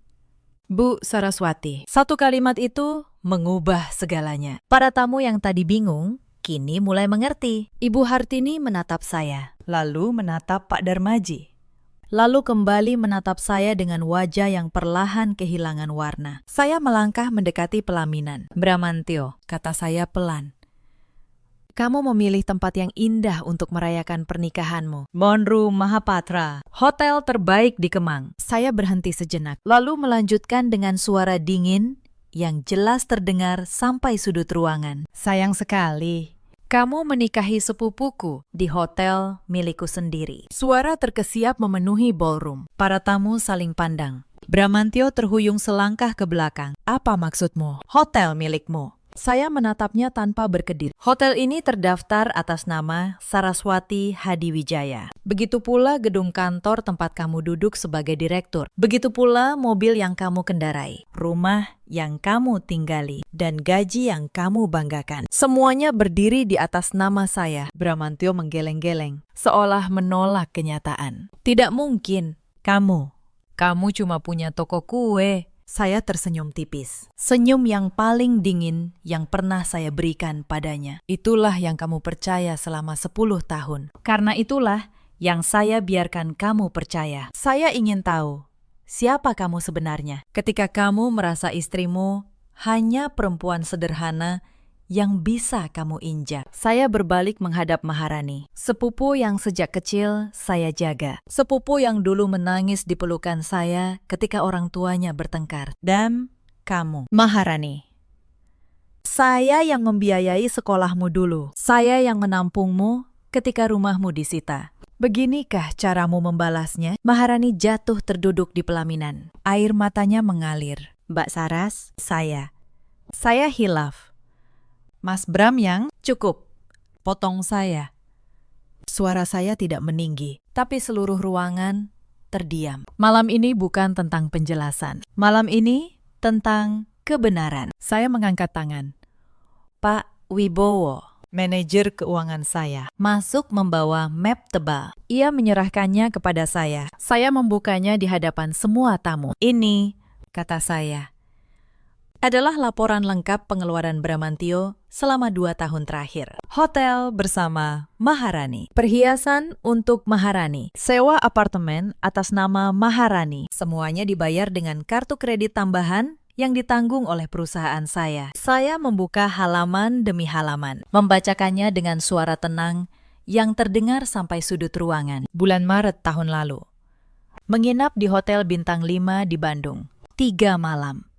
Speaker 1: Bu Saraswati. Satu kalimat itu mengubah segalanya. Para tamu yang tadi bingung, kini mulai mengerti. Ibu Hartini menatap saya, lalu menatap Pak Darmaji. Lalu kembali menatap saya dengan wajah yang perlahan kehilangan warna. Saya melangkah mendekati pelaminan. Bramantio, kata saya pelan. Kamu memilih tempat yang indah untuk merayakan pernikahanmu. Monru Mahapatra, hotel terbaik di Kemang. Saya berhenti sejenak, lalu melanjutkan dengan suara dingin yang jelas terdengar sampai sudut ruangan. Sayang sekali, kamu menikahi sepupuku di hotel milikku sendiri. Suara terkesiap memenuhi ballroom. Para tamu saling pandang. Bramantio terhuyung selangkah ke belakang. Apa maksudmu? Hotel milikmu. Saya menatapnya tanpa berkedip. Hotel ini terdaftar atas nama Saraswati Hadiwijaya. Begitu pula gedung kantor tempat kamu duduk sebagai direktur. Begitu pula mobil yang kamu kendarai, rumah yang kamu tinggali, dan gaji yang kamu banggakan. Semuanya berdiri di atas nama saya. Bramantio menggeleng-geleng, seolah menolak kenyataan. Tidak mungkin. Kamu cuma punya toko kue. Saya tersenyum tipis. Senyum yang paling dingin yang pernah saya berikan padanya. Itulah yang kamu percaya selama 10 tahun. Karena itulah yang saya biarkan kamu percaya. Saya ingin tahu, siapa kamu sebenarnya? Ketika kamu merasa istrimu hanya perempuan sederhana yang bisa kamu injak. Saya berbalik menghadap Maharani. Sepupu yang sejak kecil saya jaga. Sepupu yang dulu menangis di pelukan saya ketika orang tuanya bertengkar. Dan kamu, Maharani. Saya yang membiayai sekolahmu dulu. Saya yang menampungmu ketika rumahmu disita. Beginikah caramu membalasnya? Maharani jatuh terduduk di pelaminan. Air matanya mengalir. Mbak Saras, saya hilaf. Mas Bram yang cukup, potong saya. Suara saya tidak meninggi, tapi seluruh ruangan terdiam. Malam ini bukan tentang penjelasan. Malam ini tentang kebenaran. Saya mengangkat tangan. Pak Wibowo, manajer keuangan saya, masuk membawa map tebal. Ia menyerahkannya kepada saya. Saya membukanya di hadapan semua tamu. Ini, kata saya, adalah laporan lengkap pengeluaran Bramantio selama 2 tahun terakhir. Hotel bersama Maharani. Perhiasan untuk Maharani. Sewa apartemen atas nama Maharani. Semuanya dibayar dengan kartu kredit tambahan yang ditanggung oleh perusahaan saya. Saya membuka halaman demi halaman, membacakannya dengan suara tenang yang terdengar sampai sudut ruangan. Bulan Maret tahun lalu. Menginap di Hotel Bintang 5 di Bandung. 3 malam.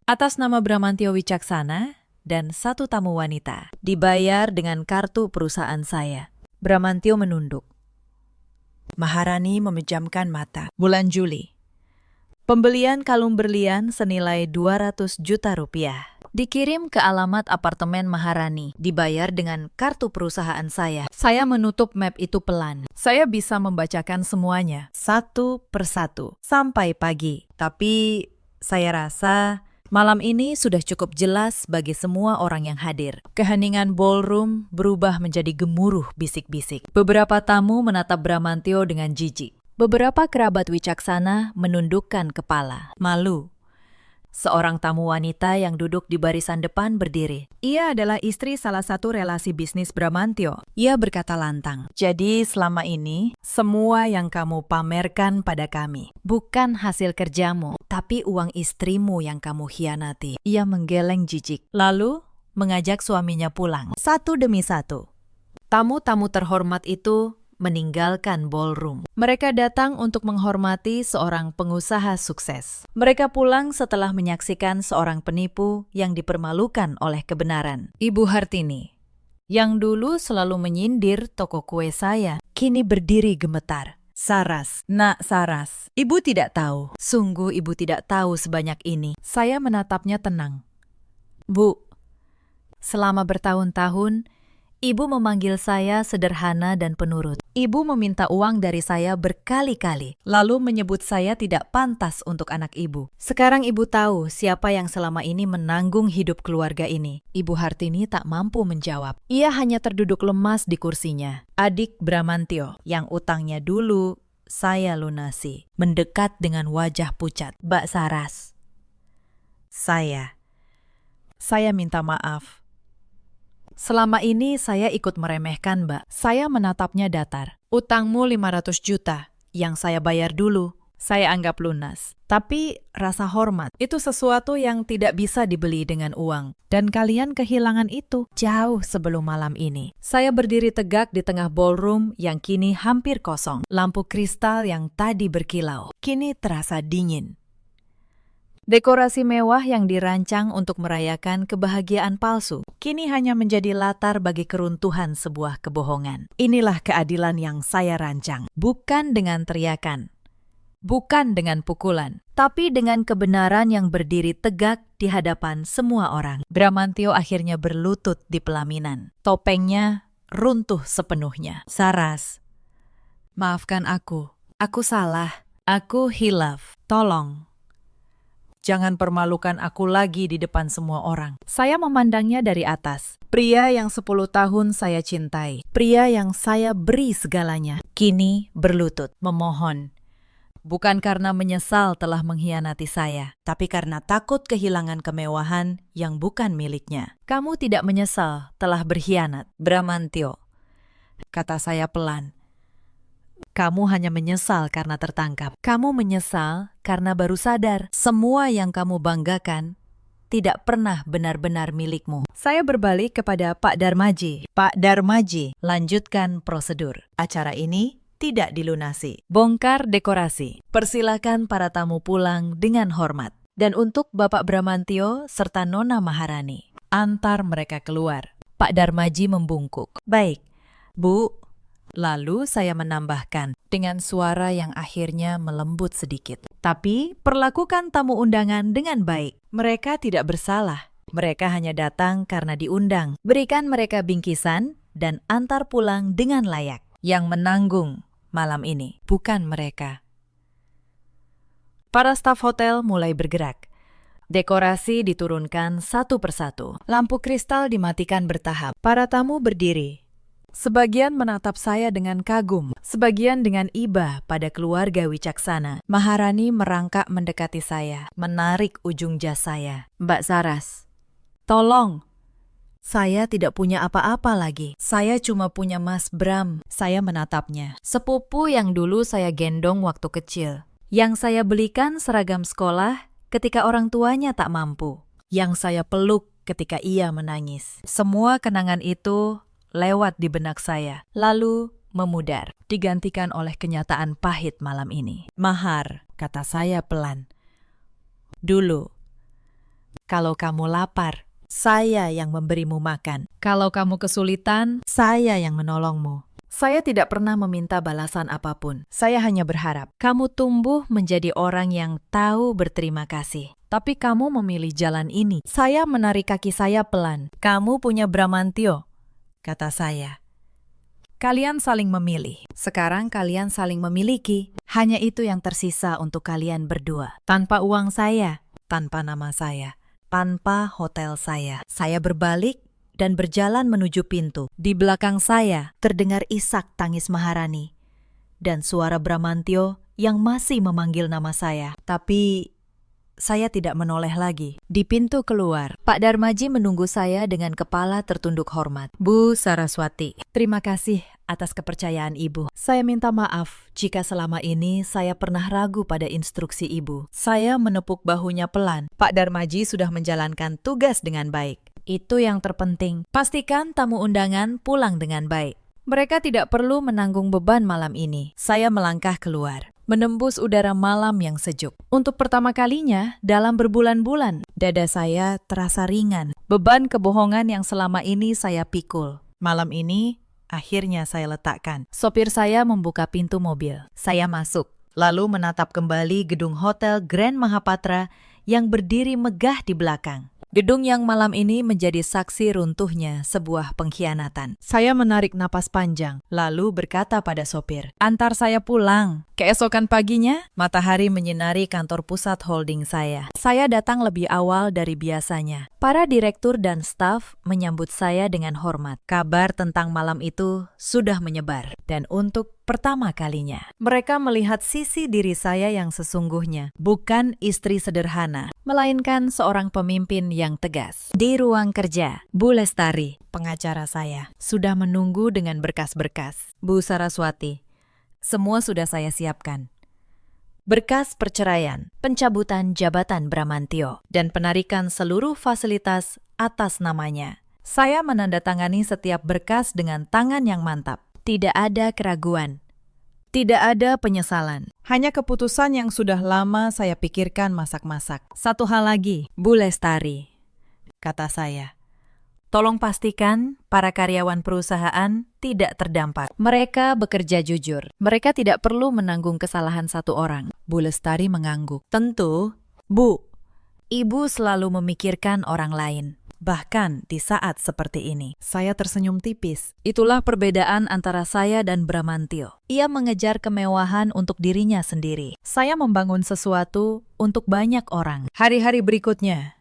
Speaker 1: Atas nama Bramantio Wicaksana dan 1 tamu wanita. Dibayar dengan kartu perusahaan saya. Bramantio menunduk. Maharani memejamkan mata. Bulan Juli. Pembelian kalung berlian senilai 200 juta rupiah. Dikirim ke alamat apartemen Maharani. Dibayar dengan kartu perusahaan saya. Saya menutup map itu pelan. Saya bisa membacakan semuanya, satu persatu, sampai pagi. Tapi saya rasa malam ini sudah cukup jelas bagi semua orang yang hadir. Keheningan ballroom berubah menjadi gemuruh bisik-bisik. Beberapa tamu menatap Bramantio dengan jijik. Beberapa kerabat Wicaksana menundukkan kepala, malu. Seorang tamu wanita yang duduk di barisan depan berdiri. Ia adalah istri salah satu relasi bisnis Bramantio. Ia berkata lantang, jadi selama ini, semua yang kamu pamerkan pada kami bukan hasil kerjamu, tapi uang istrimu yang kamu khianati. Ia menggeleng jijik, lalu mengajak suaminya pulang. Satu demi satu. Tamu-tamu terhormat itu meninggalkan ballroom. Mereka datang untuk menghormati seorang pengusaha sukses. Mereka pulang setelah menyaksikan seorang penipu yang dipermalukan oleh kebenaran. Ibu Hartini, yang dulu selalu menyindir toko kue saya, kini berdiri gemetar. Saras, nak Saras, ibu tidak tahu. Sungguh ibu tidak tahu sebanyak ini. Saya menatapnya tenang. Bu, selama bertahun-tahun, ibu memanggil saya sederhana dan penurut. Ibu meminta uang dari saya berkali-kali, lalu menyebut saya tidak pantas untuk anak ibu. Sekarang ibu tahu siapa yang selama ini menanggung hidup keluarga ini. Ibu Hartini tak mampu menjawab. Ia hanya terduduk lemas di kursinya. Adik Bramantio, yang utangnya dulu saya lunasi, mendekat dengan wajah pucat. Mbak Saras, saya minta maaf. Selama ini saya ikut meremehkan, Mbak. Saya menatapnya datar. Utangmu 500 juta, yang saya bayar dulu, saya anggap lunas. Tapi rasa hormat, itu sesuatu yang tidak bisa dibeli dengan uang. Dan kalian kehilangan itu jauh sebelum malam ini. Saya berdiri tegak di tengah ballroom yang kini hampir kosong. Lampu kristal yang tadi berkilau, kini terasa dingin. Dekorasi mewah yang dirancang untuk merayakan kebahagiaan palsu, kini hanya menjadi latar bagi keruntuhan sebuah kebohongan. Inilah keadilan yang saya rancang, bukan dengan teriakan, bukan dengan pukulan, tapi dengan kebenaran yang berdiri tegak di hadapan semua orang. Bramantio akhirnya berlutut di pelaminan. Topengnya runtuh sepenuhnya. Saras, maafkan aku salah, aku hilaf, tolong. Jangan permalukan aku lagi di depan semua orang. Saya memandangnya dari atas. Pria yang 10 tahun saya cintai. Pria yang saya beri segalanya. Kini berlutut, memohon. Bukan karena menyesal telah mengkhianati saya, tapi karena takut kehilangan kemewahan yang bukan miliknya. Kamu tidak menyesal telah berkhianat, Bramantio, kata saya pelan. Kamu hanya menyesal karena tertangkap. Kamu menyesal karena baru sadar semua yang kamu banggakan tidak pernah benar-benar milikmu. Saya berbalik kepada Pak Darmaji. Pak Darmaji, lanjutkan prosedur. Acara ini tidak dilunasi. Bongkar dekorasi. Persilakan para tamu pulang dengan hormat. Dan untuk Bapak Bramantio serta Nona Maharani, antar mereka keluar. Pak Darmaji membungkuk. Baik, Bu. Lalu saya menambahkan dengan suara yang akhirnya melembut sedikit. Tapi perlakukan tamu undangan dengan baik. Mereka tidak bersalah. Mereka hanya datang karena diundang. Berikan mereka bingkisan dan antar pulang dengan layak. Yang menanggung malam ini bukan mereka. Para staf hotel mulai bergerak. Dekorasi diturunkan satu persatu. Lampu kristal dimatikan bertahap. Para tamu berdiri. Sebagian menatap saya dengan kagum, sebagian dengan iba pada keluarga wicaksana. Maharani merangkak mendekati saya, menarik ujung jas saya. Mbak Saras, tolong. Saya tidak punya apa-apa lagi. Saya cuma punya Mas Bram. Saya menatapnya. Sepupu yang dulu saya gendong waktu kecil. Yang saya belikan seragam sekolah ketika orang tuanya tak mampu. Yang saya peluk ketika ia menangis. Semua kenangan itu lewat di benak saya, lalu memudar, digantikan oleh kenyataan pahit malam ini. Mahar, kata saya pelan. Dulu, kalau kamu lapar, saya yang memberimu makan. Kalau kamu kesulitan, saya yang menolongmu. Saya tidak pernah meminta balasan apapun. Saya hanya berharap kamu tumbuh menjadi orang yang tahu berterima kasih. Tapi kamu memilih jalan ini. Saya menarik kaki saya pelan. Kamu punya Bramantio, kata saya. Kalian saling memilih. Sekarang kalian saling memiliki. Hanya itu yang tersisa untuk kalian berdua. Tanpa uang saya, tanpa nama saya, tanpa hotel saya. Saya berbalik dan berjalan menuju pintu. Di belakang saya terdengar isak tangis Maharani dan suara Bramantio yang masih memanggil nama saya. Tapi saya tidak menoleh lagi. Di pintu keluar, Pak Darmaji menunggu saya dengan kepala tertunduk hormat. Bu Saraswati, terima kasih atas kepercayaan Ibu. Saya minta maaf jika selama ini saya pernah ragu pada instruksi Ibu. Saya menepuk bahunya pelan. Pak Darmaji sudah menjalankan tugas dengan baik. Itu yang terpenting. Pastikan tamu undangan pulang dengan baik. Mereka tidak perlu menanggung beban malam ini. Saya melangkah keluar, menembus udara malam yang sejuk. Untuk pertama kalinya dalam berbulan-bulan, dada saya terasa ringan. Beban kebohongan yang selama ini saya pikul. Malam ini, akhirnya saya letakkan. Sopir saya membuka pintu mobil. Saya masuk, lalu menatap kembali gedung Hotel Grand Mahapatra yang berdiri megah di belakang. Gedung yang malam ini menjadi saksi runtuhnya sebuah pengkhianatan. Saya menarik napas panjang, lalu berkata pada sopir, "Antar saya pulang." Keesokan paginya, matahari menyinari kantor pusat holding saya. Saya datang lebih awal dari biasanya. Para direktur dan staf menyambut saya dengan hormat. Kabar tentang malam itu sudah menyebar. Dan untuk pertama kalinya, mereka melihat sisi diri saya yang sesungguhnya. Bukan istri sederhana, melainkan seorang pemimpin yang tegas. Di ruang kerja, Bu Lestari, pengacara saya, sudah menunggu dengan berkas-berkas. Bu Saraswati, semua sudah saya siapkan. Berkas perceraian, pencabutan jabatan Bramantio, dan penarikan seluruh fasilitas atas namanya. Saya menandatangani setiap berkas dengan tangan yang mantap. Tidak ada keraguan. Tidak ada penyesalan. Hanya keputusan yang sudah lama saya pikirkan masak-masak. Satu hal lagi, Bu Lestari, kata saya. Tolong pastikan para karyawan perusahaan tidak terdampak. Mereka bekerja jujur. Mereka tidak perlu menanggung kesalahan satu orang. Bu Lestari mengangguk. Tentu, Bu. Ibu selalu memikirkan orang lain. Bahkan di saat seperti ini. Saya tersenyum tipis. Itulah perbedaan antara saya dan Bramantio. Ia mengejar kemewahan untuk dirinya sendiri. Saya membangun sesuatu untuk banyak orang. Hari-hari berikutnya,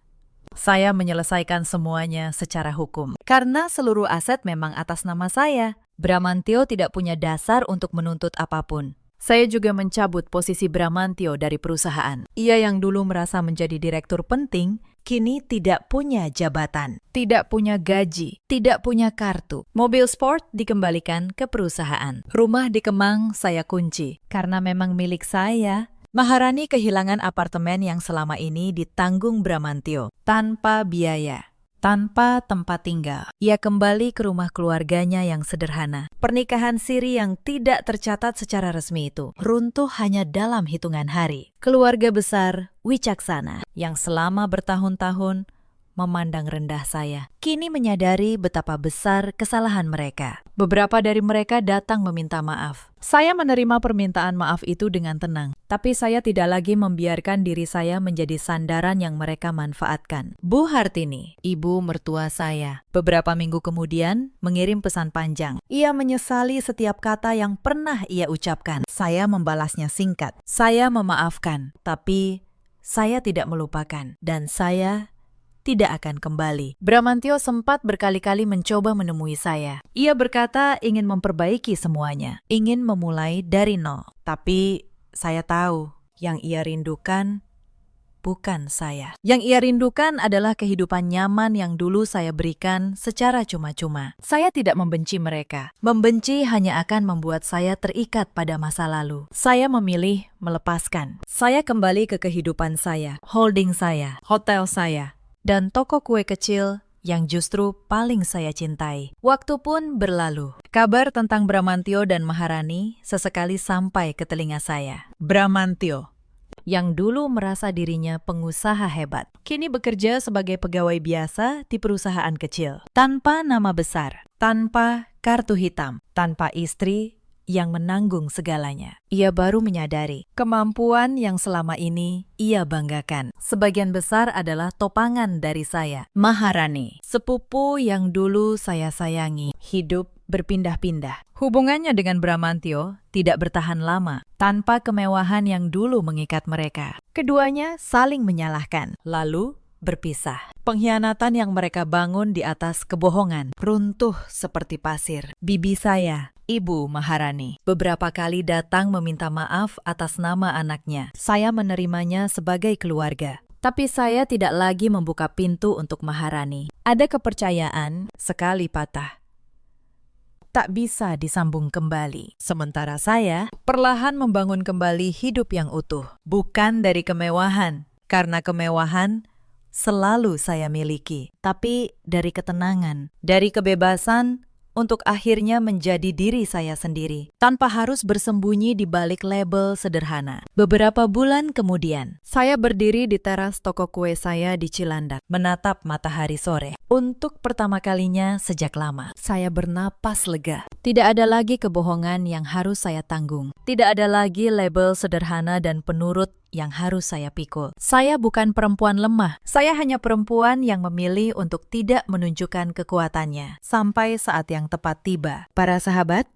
Speaker 1: saya menyelesaikan semuanya secara hukum. Karena seluruh aset memang atas nama saya. Bramantio tidak punya dasar untuk menuntut apapun. Saya juga mencabut posisi Bramantio dari perusahaan. Ia yang dulu merasa menjadi direktur penting, kini tidak punya jabatan, tidak punya gaji, tidak punya kartu. Mobil sport dikembalikan ke perusahaan. Rumah di Kemang saya kunci, karena memang milik saya. Maharani kehilangan apartemen yang selama ini ditanggung Bramantio, tanpa biaya, tanpa tempat tinggal. Ia kembali ke rumah keluarganya yang sederhana. Pernikahan siri yang tidak tercatat secara resmi itu runtuh hanya dalam hitungan hari. Keluarga besar, wicaksana, yang selama bertahun-tahun memandang rendah saya, kini menyadari betapa besar kesalahan mereka. Beberapa dari mereka datang meminta maaf. Saya menerima permintaan maaf itu dengan tenang, tapi saya tidak lagi membiarkan diri saya menjadi sandaran yang mereka manfaatkan. Bu Hartini, ibu mertua saya, beberapa minggu kemudian mengirim pesan panjang. Ia menyesali setiap kata yang pernah ia ucapkan. Saya membalasnya singkat. Saya memaafkan, tapi saya tidak melupakan. Dan saya tidak akan kembali. Bramantio sempat berkali-kali mencoba menemui saya. Ia berkata ingin memperbaiki semuanya, ingin memulai dari nol. Tapi saya tahu yang ia rindukan bukan saya. Yang ia rindukan adalah kehidupan nyaman yang dulu saya berikan secara cuma-cuma. Saya tidak membenci mereka. Membenci hanya akan membuat saya terikat pada masa lalu. Saya memilih melepaskan. Saya kembali ke kehidupan saya, holding saya, hotel saya, dan toko kue kecil yang justru paling saya cintai. Waktu pun berlalu. Kabar tentang Bramantio dan Maharani sesekali sampai ke telinga saya. Bramantio, yang dulu merasa dirinya pengusaha hebat, kini bekerja sebagai pegawai biasa di perusahaan kecil. Tanpa nama besar, tanpa kartu hitam, tanpa istri yang menanggung segalanya. Ia baru menyadari kemampuan yang selama ini ia banggakan. Sebagian besar adalah topangan dari saya. Maharani, sepupu yang dulu saya sayangi, hidup berpindah-pindah. Hubungannya dengan Bramantio tidak bertahan lama, tanpa kemewahan yang dulu mengikat mereka. Keduanya saling menyalahkan, lalu berpisah. Pengkhianatan yang mereka bangun di atas kebohongan runtuh seperti pasir. Bibi saya, Ibu Maharani, beberapa kali datang meminta maaf atas nama anaknya. Saya menerimanya sebagai keluarga. Tapi saya tidak lagi membuka pintu untuk Maharani. Ada kepercayaan sekali patah tak bisa disambung kembali. Sementara saya perlahan membangun kembali hidup yang utuh. Bukan dari kemewahan, karena kemewahan selalu saya miliki. Tapi dari ketenangan, dari kebebasan untuk akhirnya menjadi diri saya sendiri, tanpa harus bersembunyi di balik label sederhana. Beberapa bulan kemudian, saya berdiri di teras toko kue saya di Cilandak, menatap matahari sore. Untuk pertama kalinya sejak lama, saya bernapas lega. Tidak ada lagi kebohongan yang harus saya tanggung. Tidak ada lagi label sederhana dan penurut yang harus saya pikul. Saya bukan perempuan lemah, saya hanya perempuan yang memilih untuk tidak menunjukkan kekuatannya sampai saat yang tepat tiba. Para sahabat,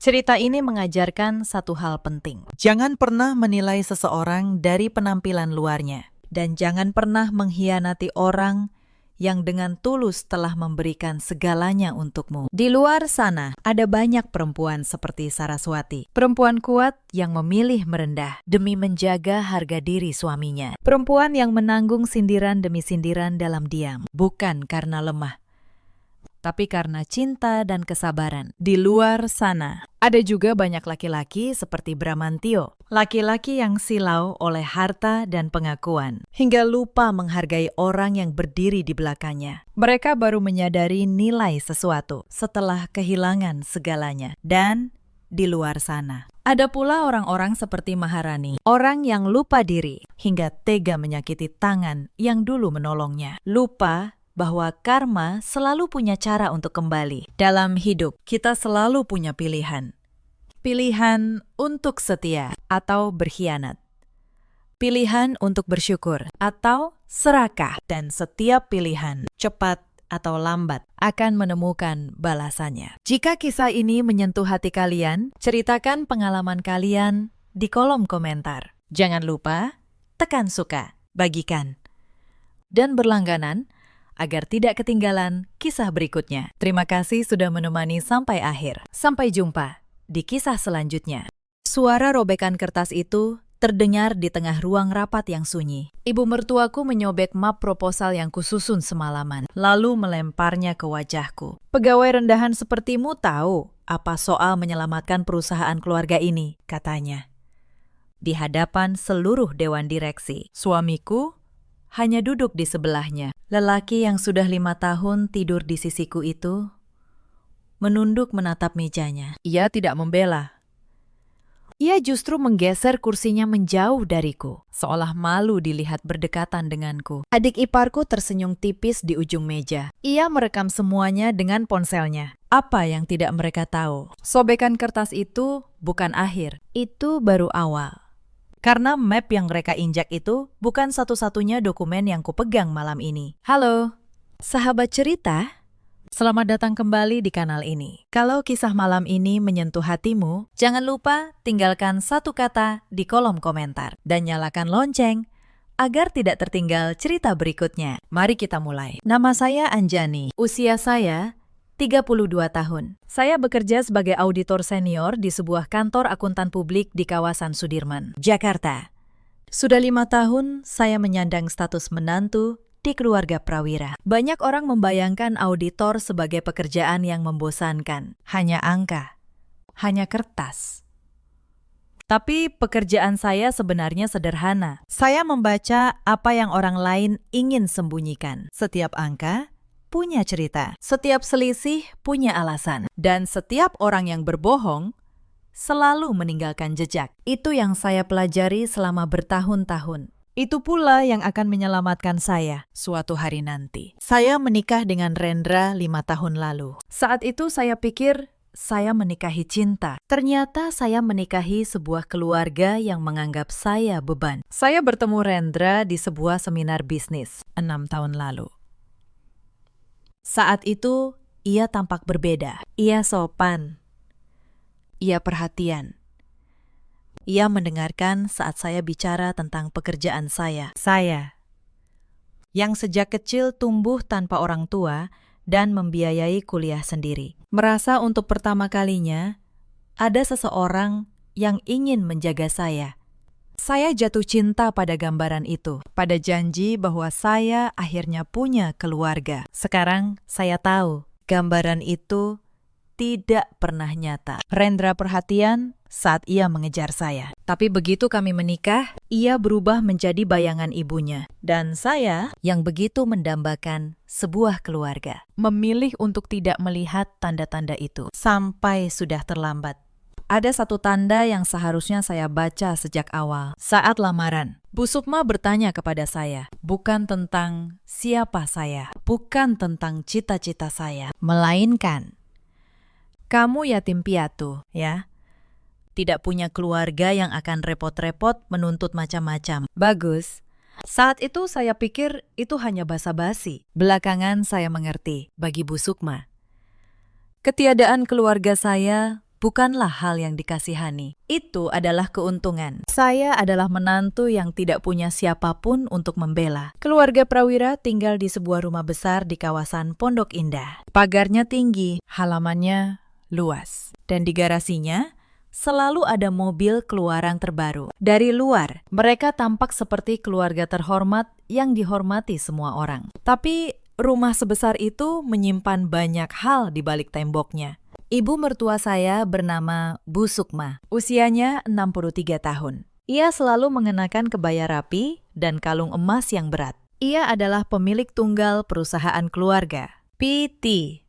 Speaker 1: cerita ini mengajarkan satu hal penting. Jangan pernah menilai seseorang dari penampilan luarnya. Dan jangan pernah mengkhianati orang yang dengan tulus telah memberikan segalanya untukmu. Di luar sana, ada banyak perempuan seperti Saraswati. Perempuan kuat yang memilih merendah demi menjaga harga diri suaminya. Perempuan yang menanggung sindiran demi sindiran dalam diam. Bukan karena lemah, tapi karena cinta dan kesabaran. Di luar sana, ada juga banyak laki-laki seperti Bramantio. Laki-laki yang silau oleh harta dan pengakuan, hingga lupa menghargai orang yang berdiri di belakangnya. Mereka baru menyadari nilai sesuatu setelah kehilangan segalanya. Dan di luar sana, ada pula orang-orang seperti Maharani. Orang yang lupa diri, hingga tega menyakiti tangan yang dulu menolongnya. Lupa bahwa karma selalu punya cara untuk kembali. Dalam hidup, kita selalu punya pilihan. Pilihan untuk setia atau berkhianat. Pilihan untuk bersyukur atau serakah. Dan setiap pilihan, cepat atau lambat, akan menemukan balasannya. Jika kisah ini menyentuh hati kalian, ceritakan pengalaman kalian di kolom komentar. Jangan lupa, tekan suka, bagikan, dan berlangganan agar tidak ketinggalan kisah berikutnya. Terima kasih sudah menemani sampai akhir. Sampai jumpa di kisah selanjutnya. Suara robekan kertas itu terdengar di tengah ruang rapat yang sunyi. Ibu mertuaku menyobek map proposal yang kususun semalaman, lalu melemparnya ke wajahku. Pegawai rendahan sepertimu tahu apa soal menyelamatkan perusahaan keluarga ini, katanya. Di hadapan seluruh dewan direksi, suamiku hanya duduk di sebelahnya. Lelaki yang sudah 5 tahun tidur di sisiku itu menunduk menatap mejanya. Ia tidak membela. Ia justru menggeser kursinya menjauh dariku, seolah malu dilihat berdekatan denganku. Adik iparku tersenyum tipis di ujung meja. Ia merekam semuanya dengan ponselnya. Apa yang tidak mereka tahu? Sobekan kertas itu bukan akhir, itu baru awal. Karena map yang mereka injak itu bukan satu-satunya dokumen yang kupegang malam ini. Halo, sahabat cerita. Selamat datang kembali di kanal ini. Kalau kisah malam ini menyentuh hatimu, jangan lupa tinggalkan satu kata di kolom komentar. Dan nyalakan lonceng agar tidak tertinggal cerita berikutnya. Mari kita mulai. Nama saya Anjani. Usia saya 32 tahun. Saya bekerja sebagai auditor senior di sebuah kantor akuntan publik di kawasan Sudirman, Jakarta. Sudah 5 tahun saya menyandang status menantu di keluarga prawira. Banyak orang membayangkan auditor sebagai pekerjaan yang membosankan. Hanya angka, hanya kertas. Tapi pekerjaan saya sebenarnya sederhana. Saya membaca apa yang orang lain ingin sembunyikan. Setiap angka punya cerita, setiap selisih punya alasan, dan setiap orang yang berbohong selalu meninggalkan jejak. Itu yang saya pelajari selama bertahun-tahun. Itu pula yang akan menyelamatkan saya suatu hari nanti. Saya menikah dengan Rendra 5 tahun lalu. Saat itu saya pikir saya menikahi cinta. Ternyata saya menikahi sebuah keluarga yang menganggap saya beban. Saya bertemu Rendra di sebuah seminar bisnis 6 tahun lalu. Saat itu, ia tampak berbeda. Ia sopan. Ia perhatian. Ia mendengarkan saat saya bicara tentang pekerjaan saya. Saya, yang sejak kecil tumbuh tanpa orang tua dan membiayai kuliah sendiri. Merasa untuk pertama kalinya, ada seseorang yang ingin menjaga saya. Saya jatuh cinta pada gambaran itu, pada janji bahwa saya akhirnya punya keluarga. Sekarang saya tahu gambaran itu tidak pernah nyata. Rendra perhatian saat ia mengejar saya. Tapi begitu kami menikah, ia berubah menjadi bayangan ibunya. Dan saya yang begitu mendambakan sebuah keluarga, memilih untuk tidak melihat tanda-tanda itu sampai sudah terlambat. Ada satu tanda yang seharusnya saya baca sejak awal. Saat lamaran, Bu Sukma bertanya kepada saya, bukan tentang siapa saya, bukan tentang cita-cita saya, melainkan, kamu yatim piatu, ya? tidak punya keluarga yang akan repot-repot menuntut macam-macam. Bagus. Saat itu saya pikir itu hanya basa-basi. Belakangan saya mengerti, bagi Bu Sukma, ketiadaan keluarga saya bukanlah hal yang dikasihani. Itu adalah keuntungan. Saya adalah menantu yang tidak punya siapapun untuk membela. Keluarga Prawira tinggal di sebuah rumah besar di kawasan Pondok Indah. Pagarnya tinggi, halamannya luas. Dan di garasinya selalu ada mobil keluaran terbaru. Dari luar, mereka tampak seperti keluarga terhormat yang dihormati semua orang. Tapi rumah sebesar itu menyimpan banyak hal di balik temboknya. Ibu mertua saya bernama Bu Sukma, usianya 63 tahun. Ia selalu mengenakan kebaya rapi dan kalung emas yang berat. Ia adalah pemilik tunggal perusahaan keluarga, PT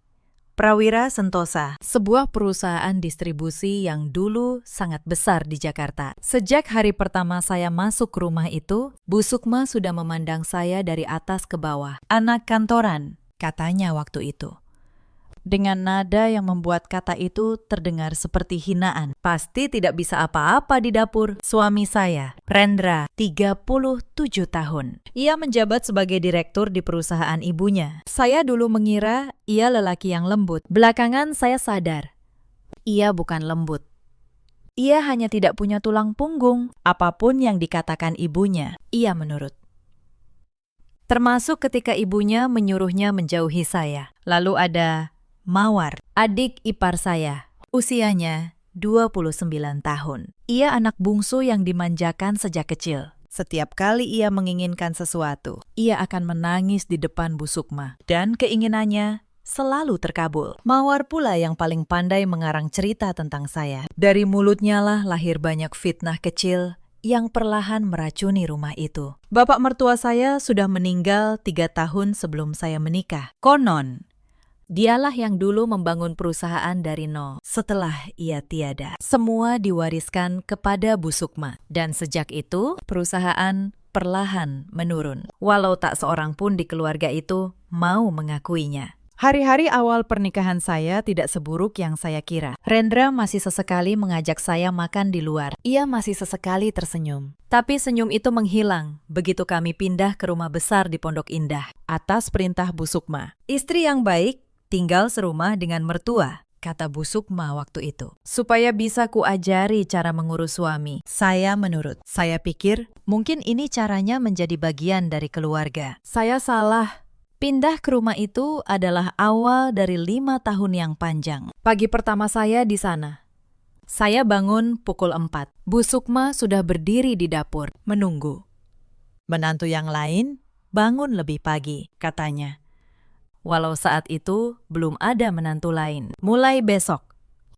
Speaker 1: Prawira Sentosa, sebuah perusahaan distribusi yang dulu sangat besar di Jakarta. Sejak hari pertama saya masuk rumah itu, Bu Sukma sudah memandang saya dari atas ke bawah. Anak kantoran, katanya waktu itu. Dengan nada yang membuat kata itu terdengar seperti hinaan. Pasti tidak bisa apa-apa di dapur. Suami saya, Rendra, 37 tahun. Ia menjabat sebagai direktur di perusahaan ibunya. Saya dulu mengira ia lelaki yang lembut. Belakangan saya sadar, ia bukan lembut. Ia hanya tidak punya tulang punggung. Apapun yang dikatakan ibunya, ia menurut. Termasuk ketika ibunya menyuruhnya menjauhi saya. Lalu ada Mawar, adik ipar saya, usianya 29 tahun. Ia anak bungsu yang dimanjakan sejak kecil. Setiap kali ia menginginkan sesuatu, ia akan menangis di depan Bu Sukma. Dan keinginannya selalu terkabul. Mawar pula yang paling pandai mengarang cerita tentang saya. Dari mulutnya lah lahir banyak fitnah kecil yang perlahan meracuni rumah itu. Bapak mertua saya sudah meninggal 3 tahun sebelum saya menikah. Konon, dialah yang dulu membangun perusahaan dari nol. Setelah ia tiada, semua diwariskan kepada Bu Sukma. Dan sejak itu, perusahaan perlahan menurun. Walau tak seorang pun di keluarga itu mau mengakuinya. Hari-hari awal pernikahan saya tidak seburuk yang saya kira. Rendra masih sesekali mengajak saya makan di luar. Ia masih sesekali tersenyum. Tapi senyum itu menghilang begitu kami pindah ke rumah besar di Pondok Indah atas perintah Bu Sukma. Istri yang baik tinggal serumah dengan mertua, kata Bu Sukma waktu itu. Supaya bisa kuajari cara mengurus suami. Saya menurut. Saya pikir mungkin ini caranya menjadi bagian dari keluarga. Saya salah. Pindah ke rumah itu adalah awal dari 5 tahun yang panjang. Pagi pertama saya di sana. Saya bangun pukul 4. Bu Sukma sudah berdiri di dapur, menunggu. Menantu yang lain bangun lebih pagi, katanya. Walau saat itu belum ada menantu lain. Mulai besok,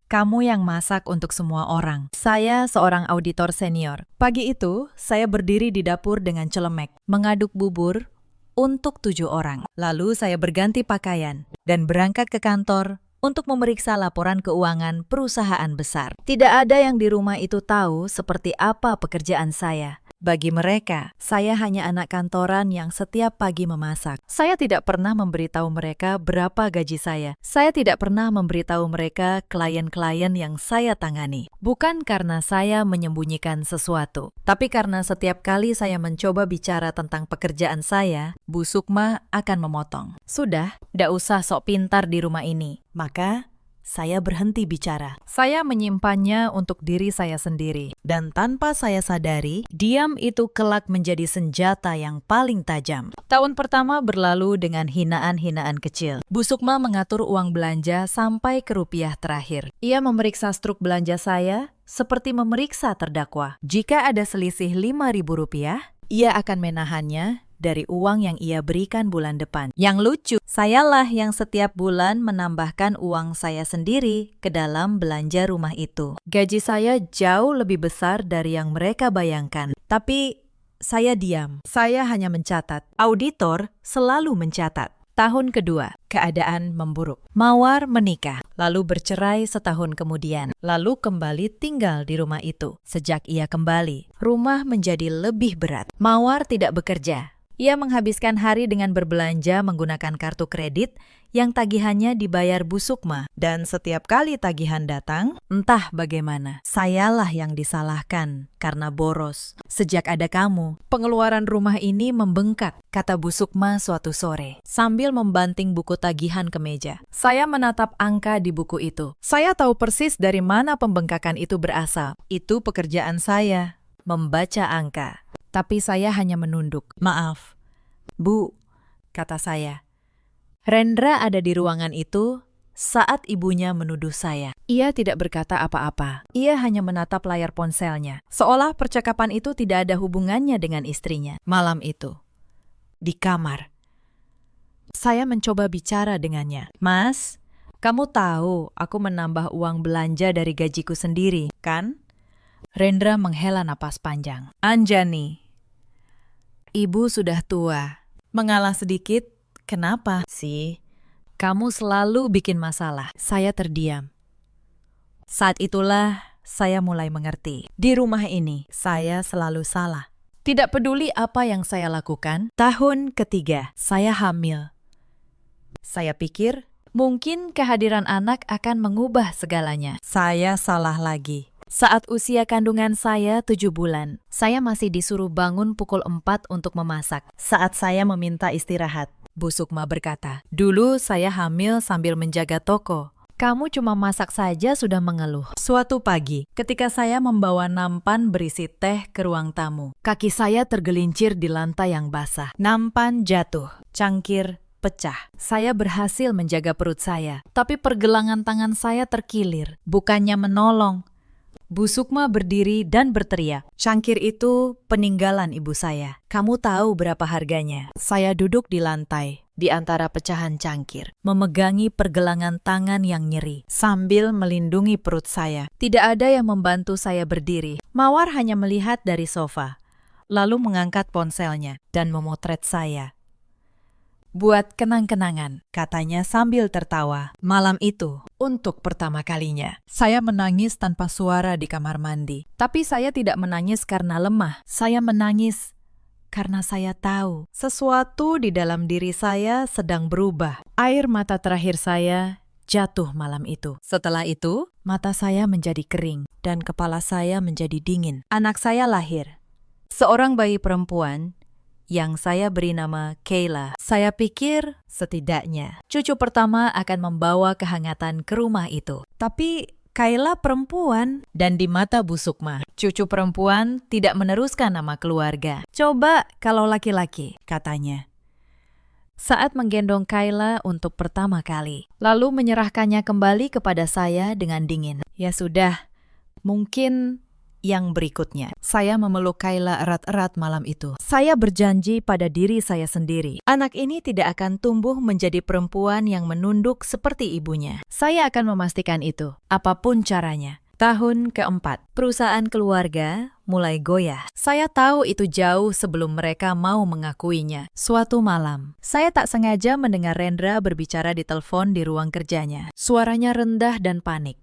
Speaker 1: kamu yang masak untuk semua orang. Saya seorang auditor senior. Pagi itu, saya berdiri di dapur dengan celemek, mengaduk bubur untuk 7 orang. Lalu saya berganti pakaian dan berangkat ke kantor untuk memeriksa laporan keuangan perusahaan besar. Tidak ada yang di rumah itu tahu seperti apa pekerjaan saya. Bagi mereka, saya hanya anak kantoran yang setiap pagi memasak. Saya tidak pernah memberitahu mereka berapa gaji saya. Saya tidak pernah memberitahu mereka klien-klien yang saya tangani. Bukan karena saya menyembunyikan sesuatu, tapi karena setiap kali saya mencoba bicara tentang pekerjaan saya, Bu Sukma akan memotong. Sudah, tidak usah sok pintar di rumah ini. Maka saya berhenti bicara. Saya menyimpannya untuk diri saya sendiri. Dan tanpa saya sadari, diam itu kelak menjadi senjata yang paling tajam. Tahun pertama berlalu dengan hinaan-hinaan kecil. Bu Sukma mengatur uang belanja sampai ke rupiah terakhir. Ia memeriksa struk belanja saya seperti memeriksa terdakwa. Jika ada selisih Rp5.000, ia akan menahannya dari uang yang ia berikan bulan depan. Yang lucu, sayalah yang setiap bulan menambahkan uang saya sendiri ke dalam belanja rumah itu. Gaji saya jauh lebih besar dari yang mereka bayangkan. Tapi saya diam. Saya hanya mencatat. Auditor selalu mencatat. Tahun kedua, keadaan memburuk. Mawar menikah, lalu bercerai setahun kemudian. Lalu kembali tinggal di rumah itu. Sejak ia kembali, rumah menjadi lebih berat. Mawar tidak bekerja. Ia menghabiskan hari dengan berbelanja menggunakan kartu kredit yang tagihannya dibayar Bu Sukma. Dan setiap kali tagihan datang, entah bagaimana, sayalah yang disalahkan karena boros. Sejak ada kamu, pengeluaran rumah ini membengkak, kata Bu Sukma suatu sore, sambil membanting buku tagihan ke meja. Saya menatap angka di buku itu. Saya tahu persis dari mana pembengkakan itu berasal. Itu pekerjaan saya, membaca angka. Tapi saya hanya menunduk. Maaf, Bu, kata saya. Rendra ada di ruangan itu saat ibunya menuduh saya. Ia tidak berkata apa-apa. Ia hanya menatap layar ponselnya, seolah percakapan itu tidak ada hubungannya dengan istrinya. Malam itu, di kamar, saya mencoba bicara dengannya. Mas, kamu tahu aku menambah uang belanja dari gajiku sendiri, kan? Rendra menghela napas panjang. Anjani, Ibu sudah tua. Mengalah sedikit, kenapa sih? Kamu selalu bikin masalah. Saya terdiam. Saat itulah saya mulai mengerti. Di rumah ini, saya selalu salah. Tidak peduli apa yang saya lakukan, tahun ketiga, saya hamil. Saya pikir, mungkin kehadiran anak akan mengubah segalanya. Saya salah lagi. Saat usia kandungan saya 7 bulan, saya masih disuruh bangun pukul 4 untuk memasak. Saat saya meminta istirahat, Bu Sukma berkata, dulu saya hamil sambil menjaga toko. Kamu cuma masak saja sudah mengeluh. Suatu pagi, ketika saya membawa nampan berisi teh ke ruang tamu, kaki saya tergelincir di lantai yang basah. Nampan jatuh, cangkir pecah. Saya berhasil menjaga perut saya, tapi pergelangan tangan saya terkilir. Bukannya menolong, Bu Sukma berdiri dan berteriak, cangkir itu peninggalan ibu saya. Kamu tahu berapa harganya? Saya duduk di lantai, di antara pecahan cangkir, memegangi pergelangan tangan yang nyeri, sambil melindungi perut saya. Tidak ada yang membantu saya berdiri. Mawar hanya melihat dari sofa, lalu mengangkat ponselnya dan memotret saya. Buat kenang-kenangan, katanya sambil tertawa. Malam itu, untuk pertama kalinya, saya menangis tanpa suara di kamar mandi. Tapi saya tidak menangis karena lemah. Saya menangis karena saya tahu sesuatu di dalam diri saya sedang berubah. Air mata terakhir saya jatuh malam itu. Setelah itu, mata saya menjadi kering dan kepala saya menjadi dingin. Anak saya lahir. Seorang bayi perempuan yang saya beri nama Kayla. Saya pikir setidaknya cucu pertama akan membawa kehangatan ke rumah itu. Tapi Kayla perempuan, dan di mata Bu Sukma, cucu perempuan tidak meneruskan nama keluarga. Coba kalau laki-laki, katanya. Saat menggendong Kayla untuk pertama kali, lalu menyerahkannya kembali kepada saya dengan dingin. Ya sudah, mungkin yang berikutnya. Saya memeluk Kayla erat-erat malam itu. Saya berjanji pada diri saya sendiri. Anak ini tidak akan tumbuh menjadi perempuan yang menunduk seperti ibunya. Saya akan memastikan itu, apapun caranya. Tahun keempat, perusahaan keluarga mulai goyah. Saya tahu itu jauh sebelum mereka mau mengakuinya. Suatu malam, saya tak sengaja mendengar Rendra berbicara di telepon di ruang kerjanya. Suaranya rendah dan panik.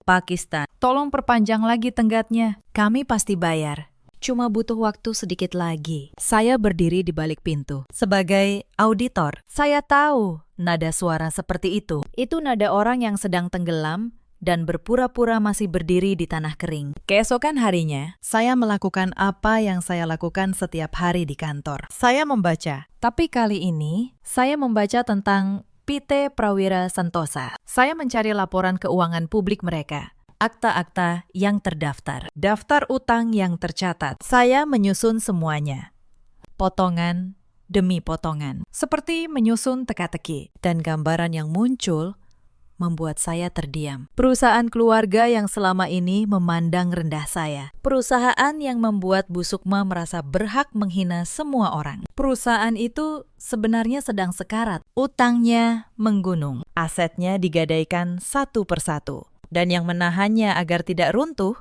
Speaker 1: Pakistan, tolong perpanjang lagi tenggatnya. Kami pasti bayar. Cuma butuh waktu sedikit lagi. Saya berdiri di balik pintu. Sebagai auditor, saya tahu nada suara seperti itu. Itu nada orang yang sedang tenggelam dan berpura-pura masih berdiri di tanah kering. Keesokan harinya, saya melakukan apa yang saya lakukan setiap hari di kantor. Saya membaca. Tapi kali ini, saya membaca tentang PT Prawira Sentosa. Saya mencari laporan keuangan publik mereka, akta-akta yang terdaftar, daftar utang yang tercatat. Saya menyusun semuanya, potongan demi potongan, seperti menyusun teka-teki, dan gambaran yang muncul membuat saya terdiam. Perusahaan keluarga yang selama ini memandang rendah saya. Perusahaan yang membuat Bu Sukma merasa berhak menghina semua orang. Perusahaan itu sebenarnya sedang sekarat. Utangnya menggunung. Asetnya digadaikan satu persatu. Dan yang menahannya agar tidak runtuh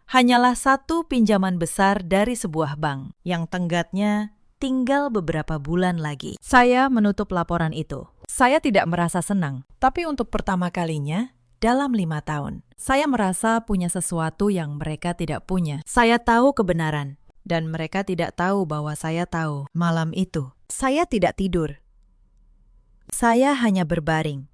Speaker 1: hanyalah satu pinjaman besar dari sebuah bank yang tenggatnya tinggal beberapa bulan lagi. Saya menutup laporan itu. Saya tidak merasa senang, tapi untuk pertama kalinya dalam 5 tahun, saya merasa punya sesuatu yang mereka tidak punya. Saya tahu kebenaran, dan mereka tidak tahu bahwa saya tahu. Malam itu, saya tidak tidur. Saya hanya berbaring,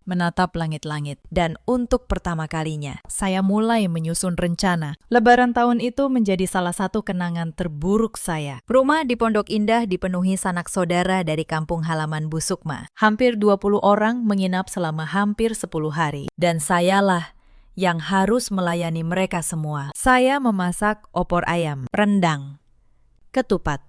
Speaker 1: menatap langit-langit, dan untuk pertama kalinya, saya mulai menyusun rencana. Lebaran tahun itu menjadi salah satu kenangan terburuk saya. Rumah di Pondok Indah dipenuhi sanak saudara dari kampung halaman Bu Sukma. Hampir 20 orang menginap selama hampir 10 hari, dan sayalah yang harus melayani mereka semua. Saya memasak opor ayam, rendang, ketupat.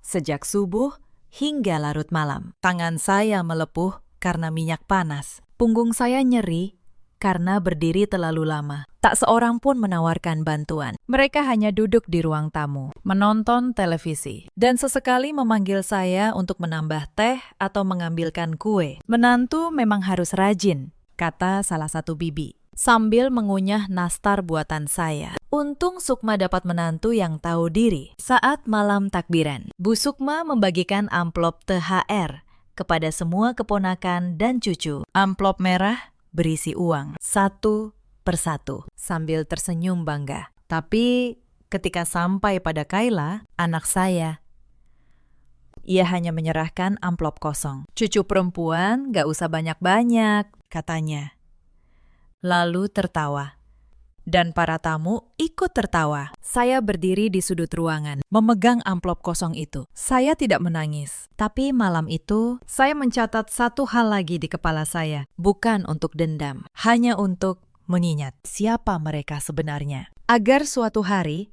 Speaker 1: Sejak subuh hingga larut malam, tangan saya melepuh karena minyak panas. Punggung saya nyeri karena berdiri terlalu lama. Tak seorang pun menawarkan bantuan. Mereka hanya duduk di ruang tamu, menonton televisi, dan sesekali memanggil saya untuk menambah teh atau mengambilkan kue. Menantu memang harus rajin, kata salah satu bibi, sambil mengunyah nastar buatan saya. Untung Sukma dapat menantu yang tahu diri. Saat malam takbiran, Bu Sukma membagikan amplop THR kepada semua keponakan dan cucu. Amplop merah berisi uang, satu persatu, sambil tersenyum bangga. Tapi ketika sampai pada Kayla, anak saya, ia hanya menyerahkan amplop kosong. Cucu perempuan gak usah banyak-banyak, katanya. Lalu tertawa. Dan para tamu ikut tertawa. Saya berdiri di sudut ruangan, memegang amplop kosong itu. Saya tidak menangis. Tapi malam itu, saya mencatat satu hal lagi di kepala saya. Bukan untuk dendam, hanya untuk mengingat siapa mereka sebenarnya. Agar suatu hari,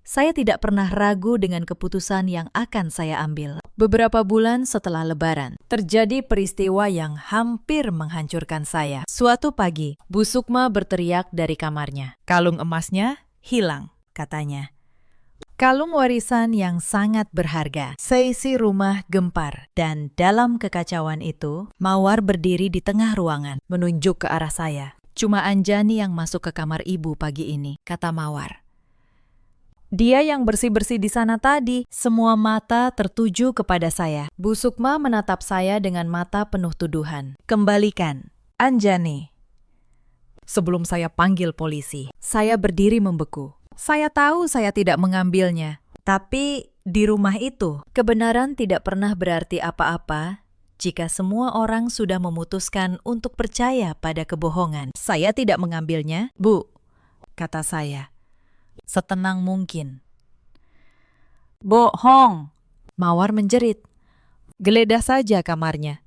Speaker 1: saya tidak pernah ragu dengan keputusan yang akan saya ambil. Beberapa bulan setelah Lebaran, terjadi peristiwa yang hampir menghancurkan saya. Suatu pagi, Bu Sukma berteriak dari kamarnya. Kalung emasnya hilang, katanya. Kalung warisan yang sangat berharga. Seisi rumah gempar. Dan dalam kekacauan itu, Mawar berdiri di tengah ruangan, menunjuk ke arah saya. Cuma Anjani yang masuk ke kamar ibu pagi ini, kata Mawar. Dia yang bersih-bersih di sana tadi. Semua mata tertuju kepada saya. Bu Sukma menatap saya dengan mata penuh tuduhan. Kembalikan, Anjani. Sebelum saya panggil polisi, saya berdiri membeku. Saya tahu saya tidak mengambilnya. Tapi di rumah itu, kebenaran tidak pernah berarti apa-apa jika semua orang sudah memutuskan untuk percaya pada kebohongan. Saya tidak mengambilnya, Bu, kata saya. Setenang mungkin. Bohong, Mawar menjerit. Geledah saja kamarnya.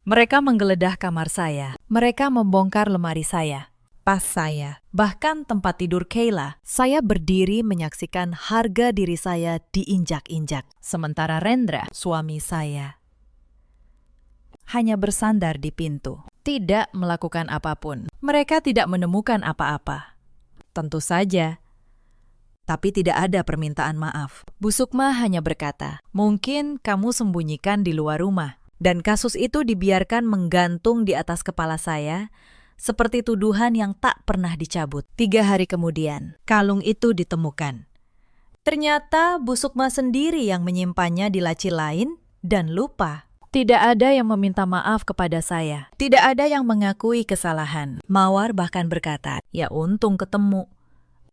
Speaker 1: Mereka menggeledah kamar saya. Mereka membongkar lemari saya, tas saya, bahkan tempat tidur Kayla. Saya berdiri menyaksikan harga diri saya diinjak-injak. Sementara Rendra, suami saya, hanya bersandar di pintu, tidak melakukan apapun. Mereka tidak menemukan apa-apa. Tentu saja. Tapi tidak ada permintaan maaf. Bu Sukma hanya berkata, mungkin kamu sembunyikan di luar rumah. Dan kasus itu dibiarkan menggantung di atas kepala saya, seperti tuduhan yang tak pernah dicabut. 3 hari kemudian, kalung itu ditemukan. Ternyata Bu Sukma sendiri yang menyimpannya di laci lain dan lupa. Tidak ada yang meminta maaf kepada saya. Tidak ada yang mengakui kesalahan. Mawar bahkan berkata, ya untung ketemu.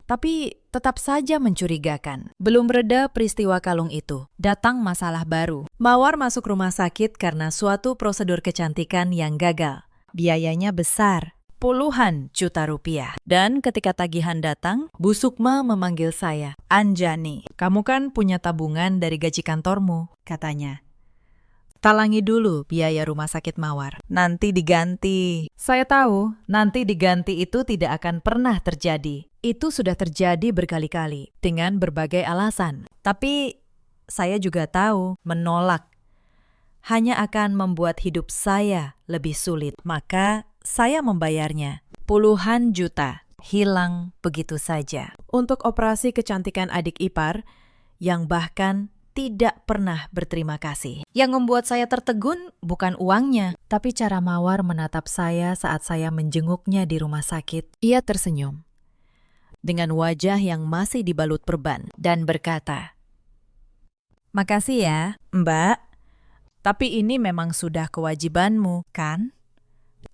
Speaker 1: Tapi tetap saja mencurigakan. Belum reda peristiwa kalung itu. Datang masalah baru. Mawar masuk rumah sakit karena suatu prosedur kecantikan yang gagal. Biayanya besar, puluhan juta rupiah. Dan ketika tagihan datang, Bu Sukma memanggil saya. Anjani, kamu kan punya tabungan dari gaji kantormu, katanya. Talangi dulu biaya rumah sakit Mawar. Nanti diganti. Saya tahu, nanti diganti itu tidak akan pernah terjadi. Itu sudah terjadi berkali-kali, dengan berbagai alasan. Tapi, saya juga tahu, menolak hanya akan membuat hidup saya lebih sulit. Maka, saya membayarnya. Puluhan juta, hilang begitu saja. Untuk operasi kecantikan adik ipar, yang bahkan tidak pernah berterima kasih. Yang membuat saya tertegun bukan uangnya, tapi cara Mawar menatap saya saat saya menjenguknya di rumah sakit. Ia tersenyum dengan wajah yang masih dibalut perban dan berkata, makasih ya, Mbak. Tapi ini memang sudah kewajibanmu, kan?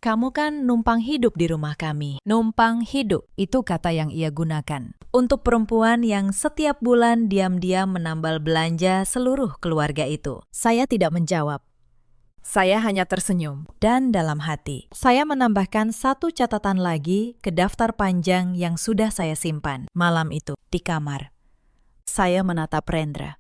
Speaker 1: Kamu kan numpang hidup di rumah kami. Numpang hidup, itu kata yang ia gunakan. Untuk perempuan yang setiap bulan diam-diam menambal belanja seluruh keluarga itu. Saya tidak menjawab. Saya hanya tersenyum. Dan dalam hati, saya menambahkan satu catatan lagi ke daftar panjang yang sudah saya simpan. Malam itu, di kamar. Saya menatap Rendra.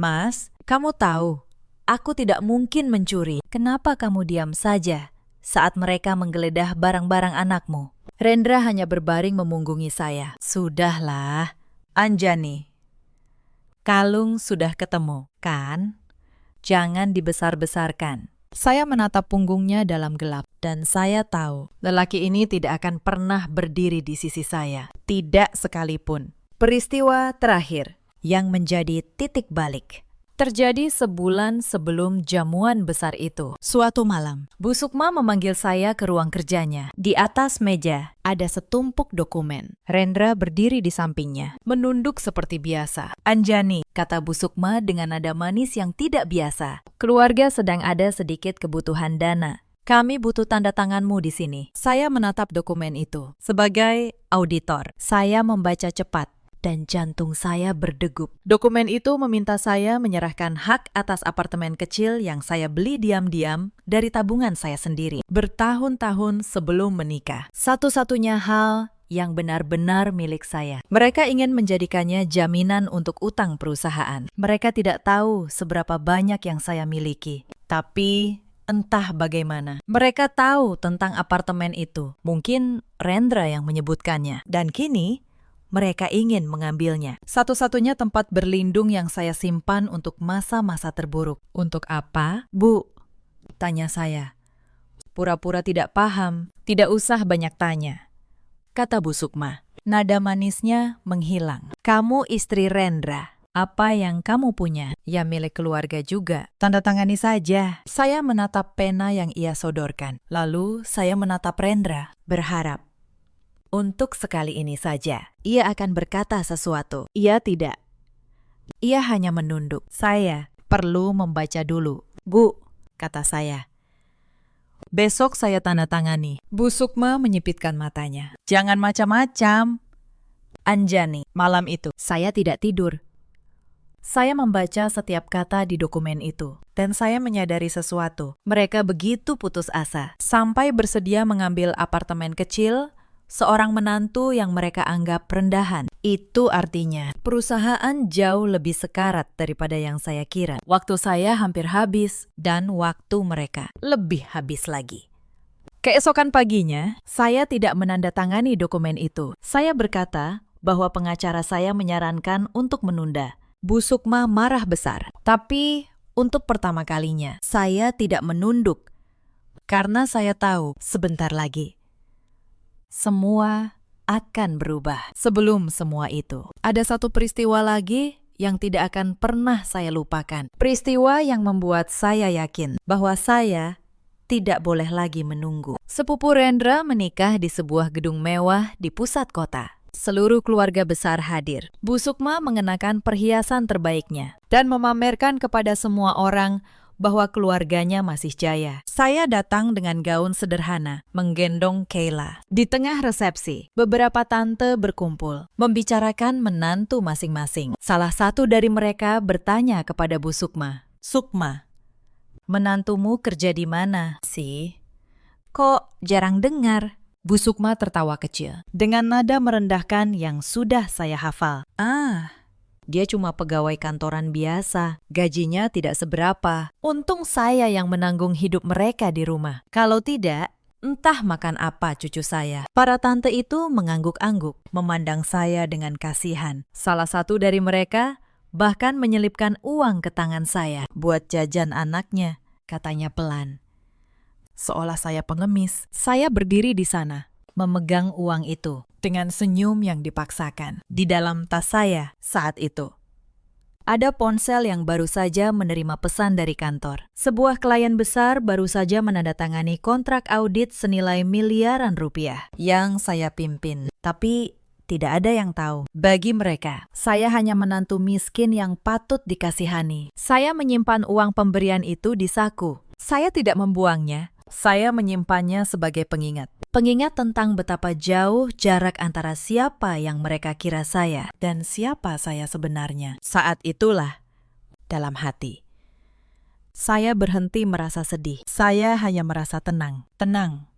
Speaker 1: Mas, kamu tahu, aku tidak mungkin mencuri. Kenapa kamu diam saja saat mereka menggeledah barang-barang anakmu? Rendra hanya berbaring memunggungi saya. Sudahlah, Anjani. Kalung sudah ketemu, kan? Jangan dibesar-besarkan. Saya menatap punggungnya dalam gelap, dan saya tahu lelaki ini tidak akan pernah berdiri di sisi saya. Tidak sekalipun. Peristiwa terakhir yang menjadi titik balik terjadi sebulan sebelum jamuan besar itu. Suatu malam, Bu Sukma memanggil saya ke ruang kerjanya. Di atas meja ada setumpuk dokumen. Rendra berdiri di sampingnya, menunduk seperti biasa. Anjani, kata Bu Sukma dengan nada manis yang tidak biasa. Keluarga sedang ada sedikit kebutuhan dana. Kami butuh tanda tanganmu di sini. Saya menatap dokumen itu. Sebagai auditor, saya membaca cepat. Dan jantung saya berdegup. Dokumen itu meminta saya menyerahkan hak atas apartemen kecil yang saya beli diam-diam dari tabungan saya sendiri. Bertahun-tahun sebelum menikah. Satu-satunya hal yang benar-benar milik saya. Mereka ingin menjadikannya jaminan untuk utang perusahaan. Mereka tidak tahu seberapa banyak yang saya miliki. Tapi entah bagaimana. Mereka tahu tentang apartemen itu. Mungkin Rendra yang menyebutkannya. Dan kini mereka ingin mengambilnya. Satu-satunya tempat berlindung yang saya simpan untuk masa-masa terburuk. Untuk apa, Bu? Tanya saya. Pura-pura tidak paham. Tidak usah banyak tanya, kata Bu Sukma. Nada manisnya menghilang. Kamu istri Rendra. Apa yang kamu punya? Ya milik keluarga juga. Tanda tangani saja. Saya menatap pena yang ia sodorkan. Lalu saya menatap Rendra, berharap. Untuk sekali ini saja, ia akan berkata sesuatu. Ia tidak. Ia hanya menunduk. Saya perlu membaca dulu. Bu, kata saya. Besok saya tanda tangani. Bu Sukma menyipitkan matanya. Jangan macam-macam. Anjani, malam itu saya tidak tidur. Saya membaca setiap kata di dokumen itu. Dan saya menyadari sesuatu. Mereka begitu putus asa. Sampai bersedia mengambil apartemen kecil seorang menantu yang mereka anggap rendahan. Itu artinya perusahaan jauh lebih sekarat daripada yang saya kira. Waktu saya hampir habis dan waktu mereka lebih habis lagi. Keesokan paginya, saya tidak menandatangani dokumen itu. Saya berkata bahwa pengacara saya menyarankan untuk menunda. Bu Sukma marah besar. Tapi untuk pertama kalinya, saya tidak menunduk. Karena saya tahu sebentar lagi semua akan berubah. Sebelum semua itu, ada satu peristiwa lagi yang tidak akan pernah saya lupakan. Peristiwa yang membuat saya yakin bahwa saya tidak boleh lagi menunggu. Sepupu Rendra menikah di sebuah gedung mewah di pusat kota. Seluruh keluarga besar hadir. Bu Sukma mengenakan perhiasan terbaiknya dan memamerkan kepada semua orang bahwa keluarganya masih jaya. Saya datang dengan gaun sederhana, menggendong Kayla. Di tengah resepsi, beberapa tante berkumpul, membicarakan menantu masing-masing. Salah satu dari mereka bertanya kepada Bu Sukma, Sukma, menantumu kerja di mana sih? Kok jarang dengar? Bu Sukma tertawa kecil, dengan nada merendahkan yang sudah saya hafal. Dia cuma pegawai kantoran biasa, gajinya tidak seberapa. Untung saya yang menanggung hidup mereka di rumah. Kalau tidak, entah makan apa cucu saya. Para tante itu mengangguk-angguk, memandang saya dengan kasihan. Salah satu dari mereka bahkan menyelipkan uang ke tangan saya buat jajan anaknya, katanya pelan. Seolah saya pengemis, saya berdiri di sana, memegang uang itu dengan senyum yang dipaksakan. Di dalam tas saya saat itu ada ponsel yang baru saja menerima pesan dari kantor. Sebuah klien besar baru saja menandatangani kontrak audit senilai miliaran rupiah yang saya pimpin. Tapi tidak ada yang tahu. Bagi mereka, saya hanya menantu miskin yang patut dikasihani. Saya menyimpan uang pemberian itu di saku. Saya tidak membuangnya. Saya menyimpannya sebagai pengingat. Pengingat tentang betapa jauh jarak antara siapa yang mereka kira saya dan siapa saya sebenarnya. Saat itulah, dalam hati, saya berhenti merasa sedih. Saya hanya merasa tenang. Tenang.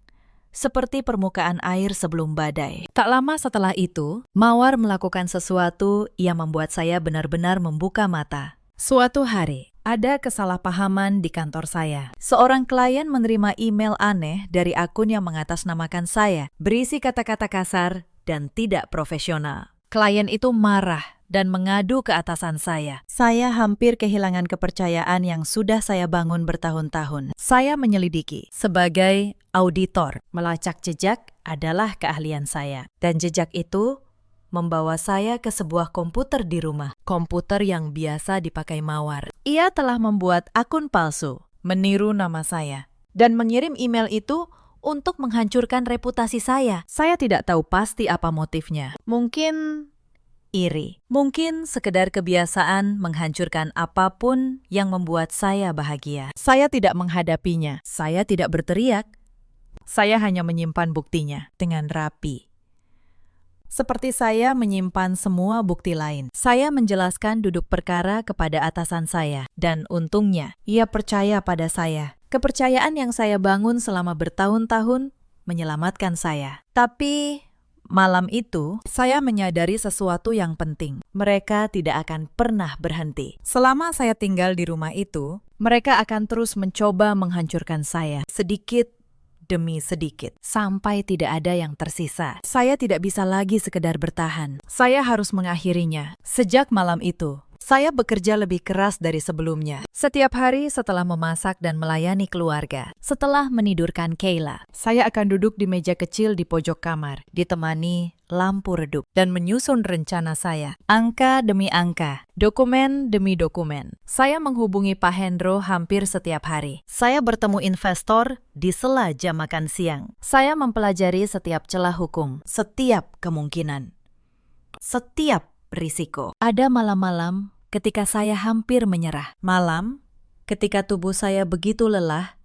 Speaker 1: Seperti permukaan air sebelum badai. Tak lama setelah itu, Mawar melakukan sesuatu yang membuat saya benar-benar membuka mata. Suatu hari, ada kesalahpahaman di kantor saya. Seorang klien menerima email aneh dari akun yang mengatasnamakan saya, berisi kata-kata kasar dan tidak profesional. Klien itu marah dan mengadu ke atasan saya. Saya hampir kehilangan kepercayaan yang sudah saya bangun bertahun-tahun. Saya menyelidiki. Sebagai auditor, melacak jejak adalah keahlian saya. Dan jejak itu membawa saya ke sebuah komputer di rumah. Komputer yang biasa dipakai Mawar. Ia telah membuat akun palsu, meniru nama saya, dan mengirim email itu untuk menghancurkan reputasi saya. Saya tidak tahu pasti apa motifnya. Mungkin iri. Mungkin sekedar kebiasaan menghancurkan apapun yang membuat saya bahagia. Saya tidak menghadapinya. Saya tidak berteriak. Saya hanya menyimpan buktinya dengan rapi. Seperti saya menyimpan semua bukti lain. Saya menjelaskan duduk perkara kepada atasan saya. Dan untungnya, ia percaya pada saya. Kepercayaan yang saya bangun selama bertahun-tahun menyelamatkan saya. Tapi malam itu, saya menyadari sesuatu yang penting. Mereka tidak akan pernah berhenti. Selama saya tinggal di rumah itu, mereka akan terus mencoba menghancurkan saya. Sedikit demi sedikit, sampai tidak ada yang tersisa. Saya tidak bisa lagi sekedar bertahan. Saya harus mengakhirinya. Sejak malam itu, saya bekerja lebih keras dari sebelumnya. Setiap hari setelah memasak dan melayani keluarga, setelah menidurkan Kayla, saya akan duduk di meja kecil di pojok kamar, ditemani lampu redup, dan menyusun rencana saya. Angka demi angka, dokumen demi dokumen. Saya menghubungi Pak Hendro hampir setiap hari. Saya bertemu investor di sela jam makan siang. Saya mempelajari setiap celah hukum, setiap kemungkinan, setiap risiko. Ada malam-malam ketika saya hampir menyerah. Malam ketika tubuh saya begitu lelah,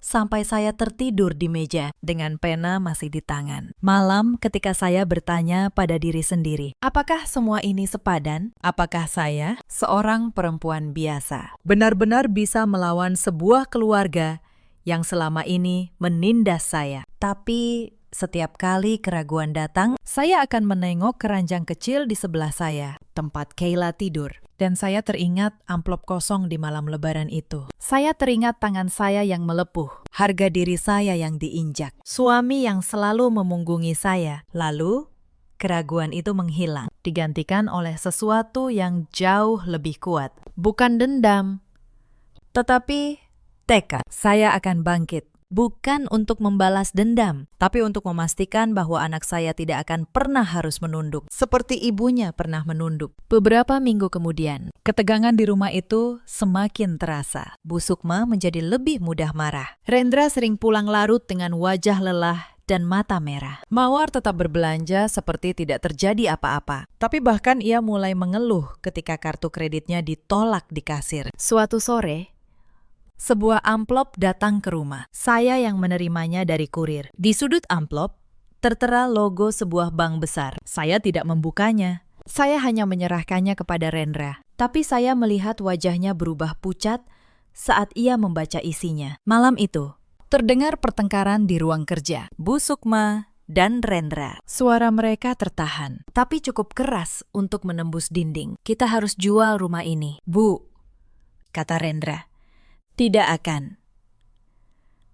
Speaker 1: sampai saya tertidur di meja dengan pena masih di tangan. Malam ketika saya bertanya pada diri sendiri, apakah semua ini sepadan? Apakah saya, seorang perempuan biasa, benar-benar bisa melawan sebuah keluarga yang selama ini menindas saya? Tapi setiap kali keraguan datang, saya akan menengok keranjang kecil di sebelah saya, tempat Kayla tidur. Dan saya teringat amplop kosong di malam lebaran itu. Saya teringat tangan saya yang melepuh, harga diri saya yang diinjak, suami yang selalu memunggungi saya. Lalu, keraguan itu menghilang, digantikan oleh sesuatu yang jauh lebih kuat. Bukan dendam, tetapi tekad. Saya akan bangkit. Bukan untuk membalas dendam, tapi untuk memastikan bahwa anak saya tidak akan pernah harus menunduk, seperti ibunya pernah menunduk. Beberapa minggu kemudian, ketegangan di rumah itu semakin terasa. Bu Sukma menjadi lebih mudah marah. Rendra sering pulang larut dengan wajah lelah dan mata merah. Mawar tetap berbelanja seperti tidak terjadi apa-apa. Tapi bahkan ia mulai mengeluh ketika kartu kreditnya ditolak di kasir. Suatu sore, sebuah amplop datang ke rumah. Saya yang menerimanya dari kurir. Di sudut amplop, tertera logo sebuah bank besar. Saya tidak membukanya. Saya hanya menyerahkannya kepada Rendra. Tapi saya melihat wajahnya berubah pucat saat ia membaca isinya. Malam itu, terdengar pertengkaran di ruang kerja. Bu Sukma dan Rendra. Suara mereka tertahan, tapi cukup keras untuk menembus dinding. Kita harus jual rumah ini. Bu, kata Rendra. Tidak akan.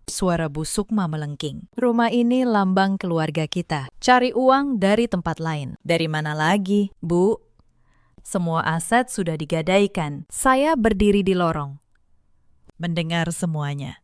Speaker 1: Suara Bu Sukma melengking. Rumah ini lambang keluarga kita. Cari uang dari tempat lain. Dari mana lagi, Bu? Semua aset sudah digadaikan. Saya berdiri di lorong, mendengar semuanya.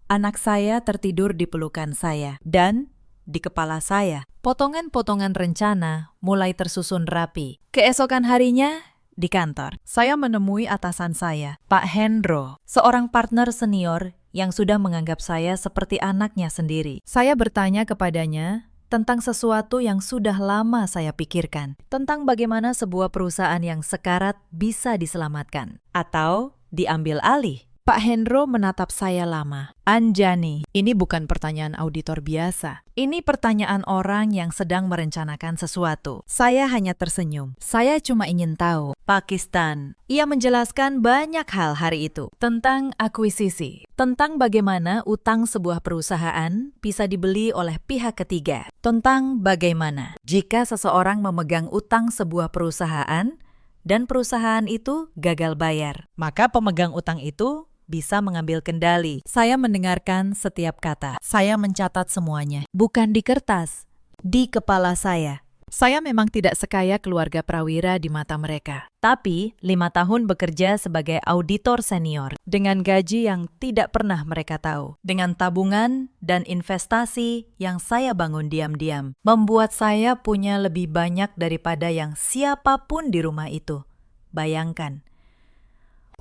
Speaker 1: Anak saya tertidur di pelukan saya. Dan di kepala saya, potongan-potongan rencana mulai tersusun rapi. Keesokan harinya, di kantor, saya menemui atasan saya, Pak Hendro, seorang partner senior yang sudah menganggap saya seperti anaknya sendiri. Saya bertanya kepadanya tentang sesuatu yang sudah lama saya pikirkan, tentang bagaimana sebuah perusahaan yang sekarat bisa diselamatkan atau diambil alih Pak Hendro menatap saya lama. Anjani, ini bukan pertanyaan auditor biasa. Ini pertanyaan orang yang sedang merencanakan sesuatu. Saya hanya tersenyum. Saya cuma ingin tahu. Pakistan. Ia menjelaskan banyak hal hari itu. Tentang akuisisi. Tentang bagaimana utang sebuah perusahaan bisa dibeli oleh pihak ketiga. Tentang bagaimana jika seseorang memegang utang sebuah perusahaan dan perusahaan itu gagal bayar, maka pemegang utang itu bisa mengambil kendali. Saya mendengarkan setiap kata. Saya mencatat semuanya. Bukan di kertas, di kepala saya. Saya memang tidak sekaya keluarga Prawira di mata mereka. Tapi 5 tahun bekerja sebagai auditor senior dengan gaji yang tidak pernah mereka tahu. Dengan tabungan dan investasi yang saya bangun diam-diam. Membuat saya punya lebih banyak daripada yang siapapun di rumah itu. Bayangkan.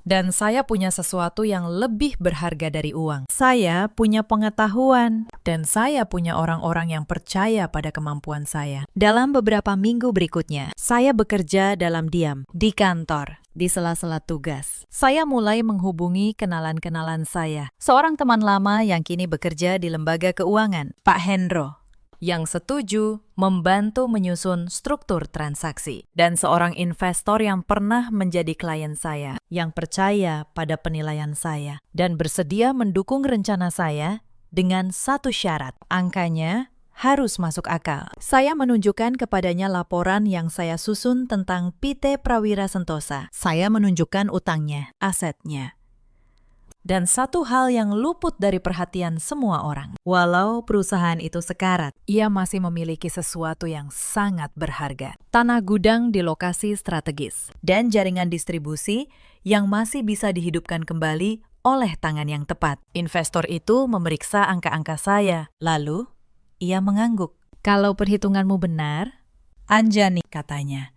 Speaker 1: Dan saya punya sesuatu yang lebih berharga dari uang. Saya punya pengetahuan, dan saya punya orang-orang yang percaya pada kemampuan saya. Dalam beberapa minggu berikutnya, saya bekerja dalam diam, di kantor, di sela-sela tugas. Saya mulai menghubungi kenalan-kenalan saya. Seorang teman lama yang kini bekerja di lembaga keuangan, Pak Hendro, yang setuju membantu menyusun struktur transaksi. Dan seorang investor yang pernah menjadi klien saya, yang percaya pada penilaian saya, dan bersedia mendukung rencana saya dengan satu syarat. Angkanya harus masuk akal. Saya menunjukkan kepadanya laporan yang saya susun tentang PT Prawira Sentosa. Saya menunjukkan utangnya, asetnya. Dan satu hal yang luput dari perhatian semua orang. Walau perusahaan itu sekarat, ia masih memiliki sesuatu yang sangat berharga. Tanah gudang di lokasi strategis. Dan jaringan distribusi yang masih bisa dihidupkan kembali oleh tangan yang tepat. Investor itu memeriksa angka-angka saya. Lalu, ia mengangguk. Kalau perhitunganmu benar, Anjani, katanya.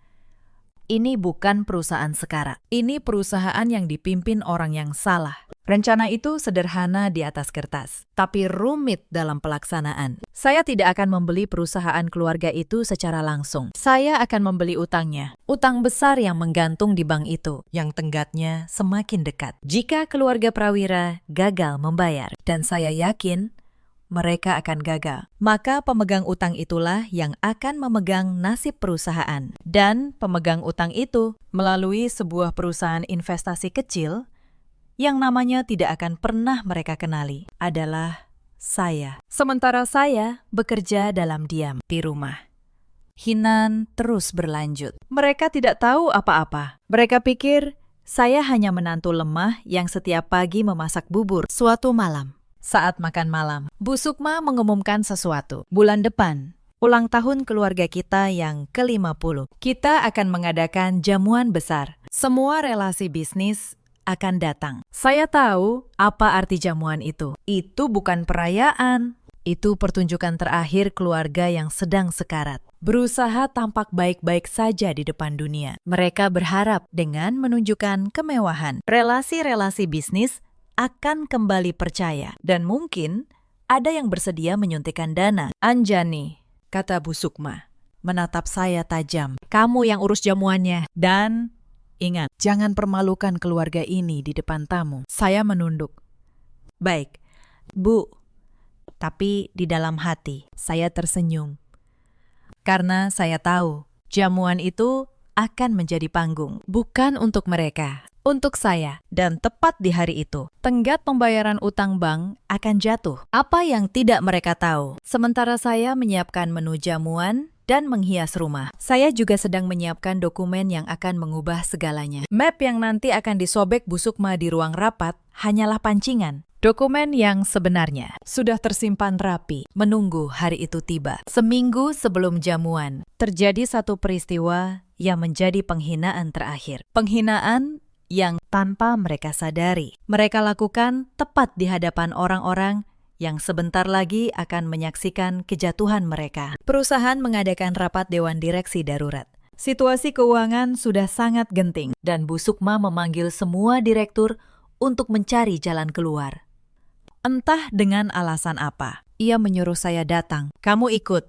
Speaker 1: Ini bukan perusahaan sekarat. Ini perusahaan yang dipimpin orang yang salah. Rencana itu sederhana di atas kertas, tapi rumit dalam pelaksanaan. Saya tidak akan membeli perusahaan keluarga itu secara langsung. Saya akan membeli utangnya. Utang besar yang menggantung di bank itu, yang tenggatnya semakin dekat. Jika keluarga Prawira gagal membayar, dan saya yakin mereka akan gagal, maka pemegang utang itulah yang akan memegang nasib perusahaan. Dan pemegang utang itu melalui sebuah perusahaan investasi kecil yang namanya tidak akan pernah mereka kenali adalah saya. Sementara saya bekerja dalam diam di rumah. Hinan terus berlanjut. Mereka tidak tahu apa-apa. Mereka pikir saya hanya menantu lemah yang setiap pagi memasak bubur. Suatu malam, saat makan malam, Bu Sukma mengumumkan sesuatu. Bulan depan, ulang tahun keluarga kita yang ke-50. Kita akan mengadakan jamuan besar. Semua relasi bisnis akan datang. Saya tahu apa arti jamuan itu. Itu bukan perayaan. Itu pertunjukan terakhir keluarga yang sedang sekarat. Berusaha tampak baik-baik saja di depan dunia. Mereka berharap dengan menunjukkan kemewahan, relasi-relasi bisnis akan kembali percaya. Dan mungkin ada yang bersedia menyuntikkan dana. Anjani, kata Bu Sukma, menatap saya tajam. Kamu yang urus jamuannya. Dan ingat, jangan permalukan keluarga ini di depan tamu. Saya menunduk. Baik, Bu. Tapi di dalam hati, saya tersenyum. Karena saya tahu, jamuan itu akan menjadi panggung. Bukan untuk mereka, untuk saya. Dan tepat di hari itu, tenggat pembayaran utang bank akan jatuh. Apa yang tidak mereka tahu, sementara saya menyiapkan menu jamuan dan menghias rumah. Saya juga sedang menyiapkan dokumen yang akan mengubah segalanya. Map yang nanti akan disobek Bu Sukma di ruang rapat hanyalah pancingan. Dokumen yang sebenarnya sudah tersimpan rapi, menunggu hari itu tiba. Seminggu sebelum jamuan, terjadi satu peristiwa yang menjadi penghinaan terakhir. Penghinaan yang tanpa mereka sadari. Mereka lakukan tepat di hadapan orang-orang yang sebentar lagi akan menyaksikan kejatuhan mereka. Perusahaan mengadakan rapat Dewan Direksi darurat. Situasi keuangan sudah sangat genting dan Bu Sukma memanggil semua direktur untuk mencari jalan keluar. Entah dengan alasan apa, ia menyuruh saya datang. Kamu ikut.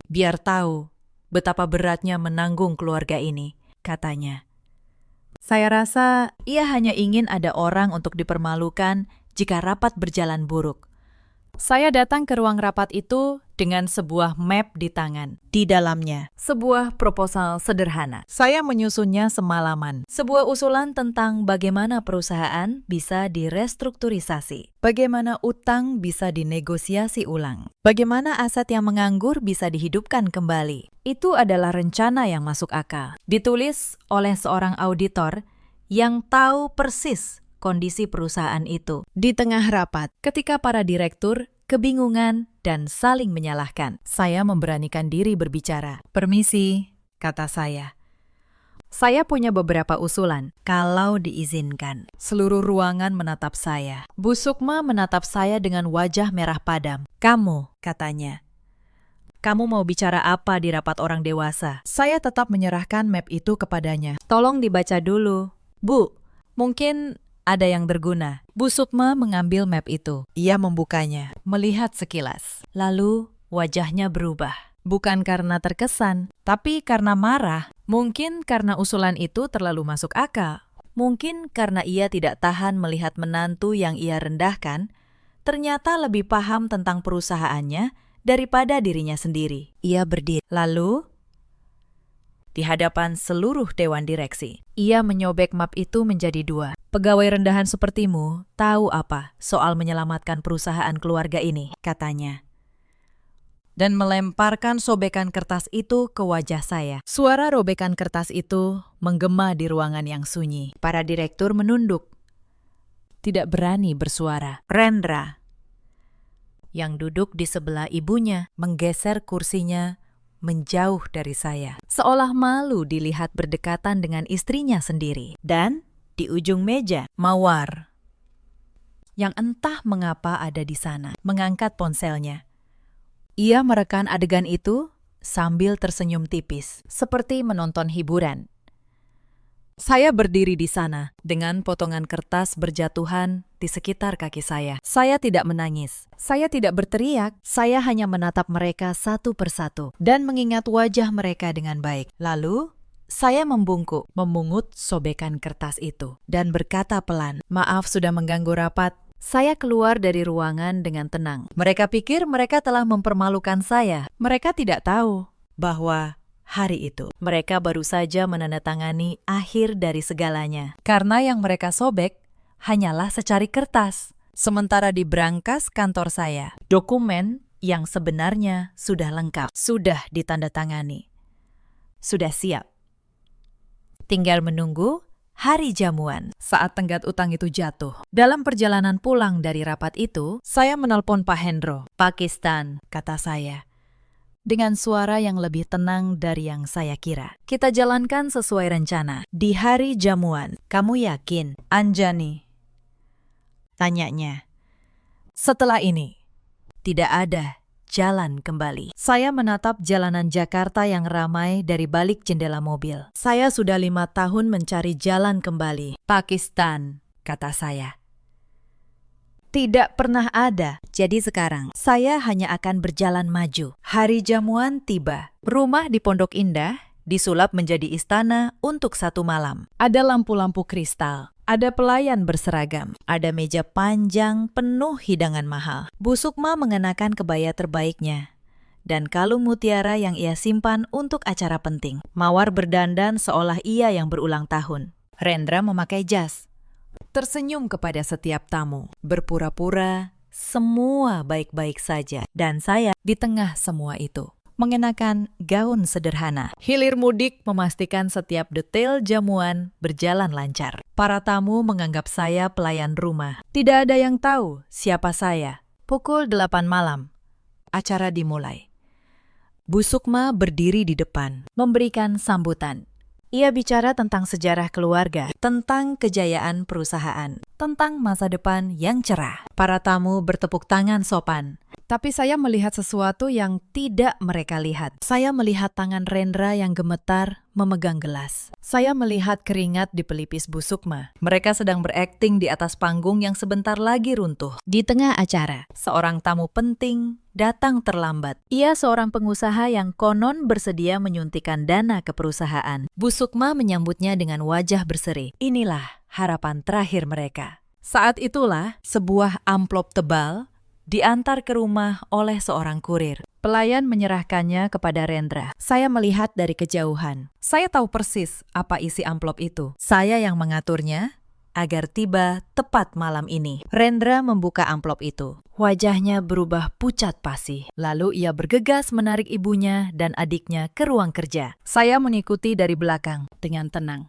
Speaker 1: Biar tahu betapa beratnya menanggung keluarga ini, katanya. Saya rasa ia hanya ingin ada orang untuk dipermalukan jika rapat berjalan buruk. Saya datang ke ruang rapat itu dengan sebuah map di tangan. Di dalamnya, sebuah proposal sederhana. Saya menyusunnya semalaman. Sebuah usulan tentang bagaimana perusahaan bisa direstrukturisasi. Bagaimana utang bisa dinegosiasi ulang. Bagaimana aset yang menganggur bisa dihidupkan kembali. Itu adalah rencana yang masuk akal. Ditulis oleh seorang auditor yang tahu persis kondisi perusahaan itu. Di tengah rapat, ketika para direktur kebingungan dan saling menyalahkan, saya memberanikan diri berbicara. "Permisi," kata saya. "Saya punya beberapa usulan, kalau diizinkan." Seluruh ruangan menatap saya. Bu Sukma menatap saya dengan wajah merah padam. "Kamu," katanya. "Kamu mau bicara apa di rapat orang dewasa?" Saya tetap menyerahkan map itu kepadanya. "Tolong dibaca dulu." "Bu, mungkin ada yang berguna." Bu Sukma mengambil map itu. Ia membukanya, melihat sekilas. Lalu wajahnya berubah. Bukan karena terkesan, tapi karena marah. Mungkin karena usulan itu terlalu masuk akal. Mungkin karena ia tidak tahan melihat menantu yang ia rendahkan ternyata lebih paham tentang perusahaannya daripada dirinya sendiri. Ia berdiri. Lalu, di hadapan seluruh dewan direksi, ia menyobek map itu menjadi dua. "Pegawai rendahan sepertimu tahu apa soal menyelamatkan perusahaan keluarga ini," katanya. Dan melemparkan sobekan kertas itu ke wajah saya. Suara robekan kertas itu menggema di ruangan yang sunyi. Para direktur menunduk. Tidak berani bersuara. Rendra, yang duduk di sebelah ibunya, menggeser kursinya menjauh dari saya, seolah malu dilihat berdekatan dengan istrinya sendiri. Dan di ujung meja, Mawar, yang entah mengapa ada di sana, mengangkat ponselnya. Ia merekam adegan itu sambil tersenyum tipis, seperti menonton hiburan. Saya berdiri di sana, dengan potongan kertas berjatuhan di sekitar kaki saya. Saya tidak menangis, saya tidak berteriak, saya hanya menatap mereka satu persatu, dan mengingat wajah mereka dengan baik. Lalu, saya membungkuk, memungut sobekan kertas itu, dan berkata pelan, "Maaf sudah mengganggu rapat." Saya keluar dari ruangan dengan tenang. Mereka pikir mereka telah mempermalukan saya. Mereka tidak tahu bahwa hari itu mereka baru saja menandatangani akhir dari segalanya. Karena yang mereka sobek hanyalah secari kertas. Sementara di brankas kantor saya, dokumen yang sebenarnya sudah lengkap, sudah ditandatangani, sudah siap. Tinggal menunggu hari jamuan saat tenggat utang itu jatuh. Dalam perjalanan pulang dari rapat itu, saya menelpon Pak Hendro. "Pakistan," kata saya, dengan suara yang lebih tenang dari yang saya kira. "Kita jalankan sesuai rencana. Di hari jamuan, kamu yakin, Anjani?" tanyanya. "Setelah ini, tidak ada jalan kembali." Saya menatap jalanan Jakarta yang ramai dari balik jendela mobil. "Saya sudah 5 tahun mencari jalan kembali." "Pakistan," kata saya. "Tidak pernah ada. Jadi sekarang, saya hanya akan berjalan maju." Hari jamuan tiba. Rumah di Pondok Indah disulap menjadi istana untuk 1 malam. Ada lampu-lampu kristal. Ada pelayan berseragam. Ada meja panjang penuh hidangan mahal. Bu Sukma mengenakan kebaya terbaiknya dan kalung mutiara yang ia simpan untuk acara penting. Mawar berdandan seolah ia yang berulang tahun. Rendra memakai jas, tersenyum kepada setiap tamu, berpura-pura semua baik-baik saja. Dan saya di tengah semua itu, mengenakan gaun sederhana. Hilir mudik memastikan setiap detail jamuan berjalan lancar. Para tamu menganggap saya pelayan rumah. Tidak ada yang tahu siapa saya. Pukul 8 malam, acara dimulai. Bu Sukma berdiri di depan, memberikan sambutan. Ia bicara tentang sejarah keluarga, tentang kejayaan perusahaan, tentang masa depan yang cerah. Para tamu bertepuk tangan sopan. Tapi saya melihat sesuatu yang tidak mereka lihat. Saya melihat tangan Rendra yang gemetar memegang gelas. Saya melihat keringat di pelipis Bu Sukma. Mereka sedang berakting di atas panggung yang sebentar lagi runtuh. Di tengah acara, seorang tamu penting datang terlambat. Ia seorang pengusaha yang konon bersedia menyuntikkan dana ke perusahaan. Bu Sukma menyambutnya dengan wajah berseri. Inilah harapan terakhir mereka. Saat itulah sebuah amplop tebal diantar ke rumah oleh seorang kurir. Pelayan menyerahkannya kepada Rendra. Saya melihat dari kejauhan. Saya tahu persis apa isi amplop itu. Saya yang mengaturnya agar tiba tepat malam ini. Rendra membuka amplop itu. Wajahnya berubah pucat pasi. Lalu ia bergegas menarik ibunya dan adiknya ke ruang kerja. Saya mengikuti dari belakang dengan tenang.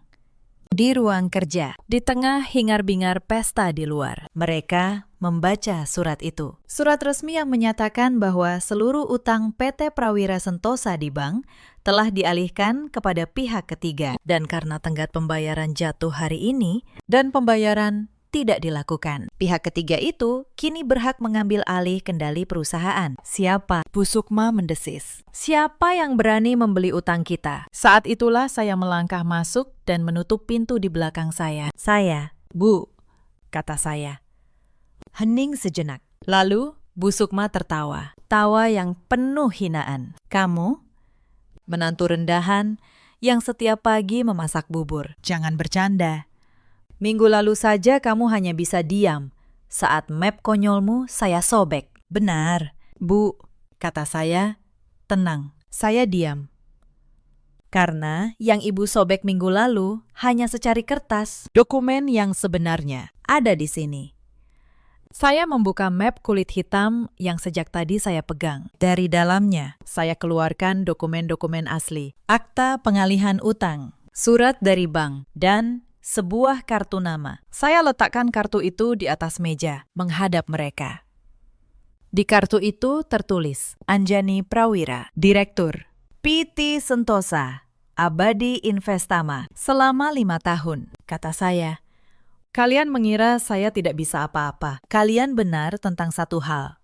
Speaker 1: Di ruang kerja, di tengah hingar-bingar pesta di luar, mereka membaca surat itu. Surat resmi yang menyatakan bahwa seluruh utang PT Prawira Sentosa di bank telah dialihkan kepada pihak ketiga. Dan karena tenggat pembayaran jatuh hari ini dan pembayaran tidak dilakukan, pihak ketiga itu kini berhak mengambil alih kendali perusahaan. Siapa? Bu Sukma mendesis. Siapa yang berani membeli utang kita? Saat itulah saya melangkah masuk dan menutup pintu di belakang saya. Saya, Bu, kata saya. Hening sejenak. Lalu Bu Sukma tertawa. Tawa yang penuh hinaan. Kamu? Menantu rendahan yang setiap pagi memasak bubur. Jangan bercanda. Minggu lalu saja kamu hanya bisa diam. Saat map konyolmu saya sobek. Benar, Bu, kata saya. Tenang, saya diam. Karena yang ibu sobek minggu lalu hanya secari kertas. Dokumen yang sebenarnya ada di sini. Saya membuka map kulit hitam yang sejak tadi saya pegang. Dari dalamnya, saya keluarkan dokumen-dokumen asli. Akta pengalihan utang, surat dari bank, dan sebuah kartu nama. Saya letakkan kartu itu di atas meja, menghadap mereka. Di kartu itu tertulis, Anjani Prawira, Direktur, PT Sentosa, Abadi Investama, selama 5 tahun, kata saya. Kalian mengira saya tidak bisa apa-apa. Kalian benar tentang satu hal.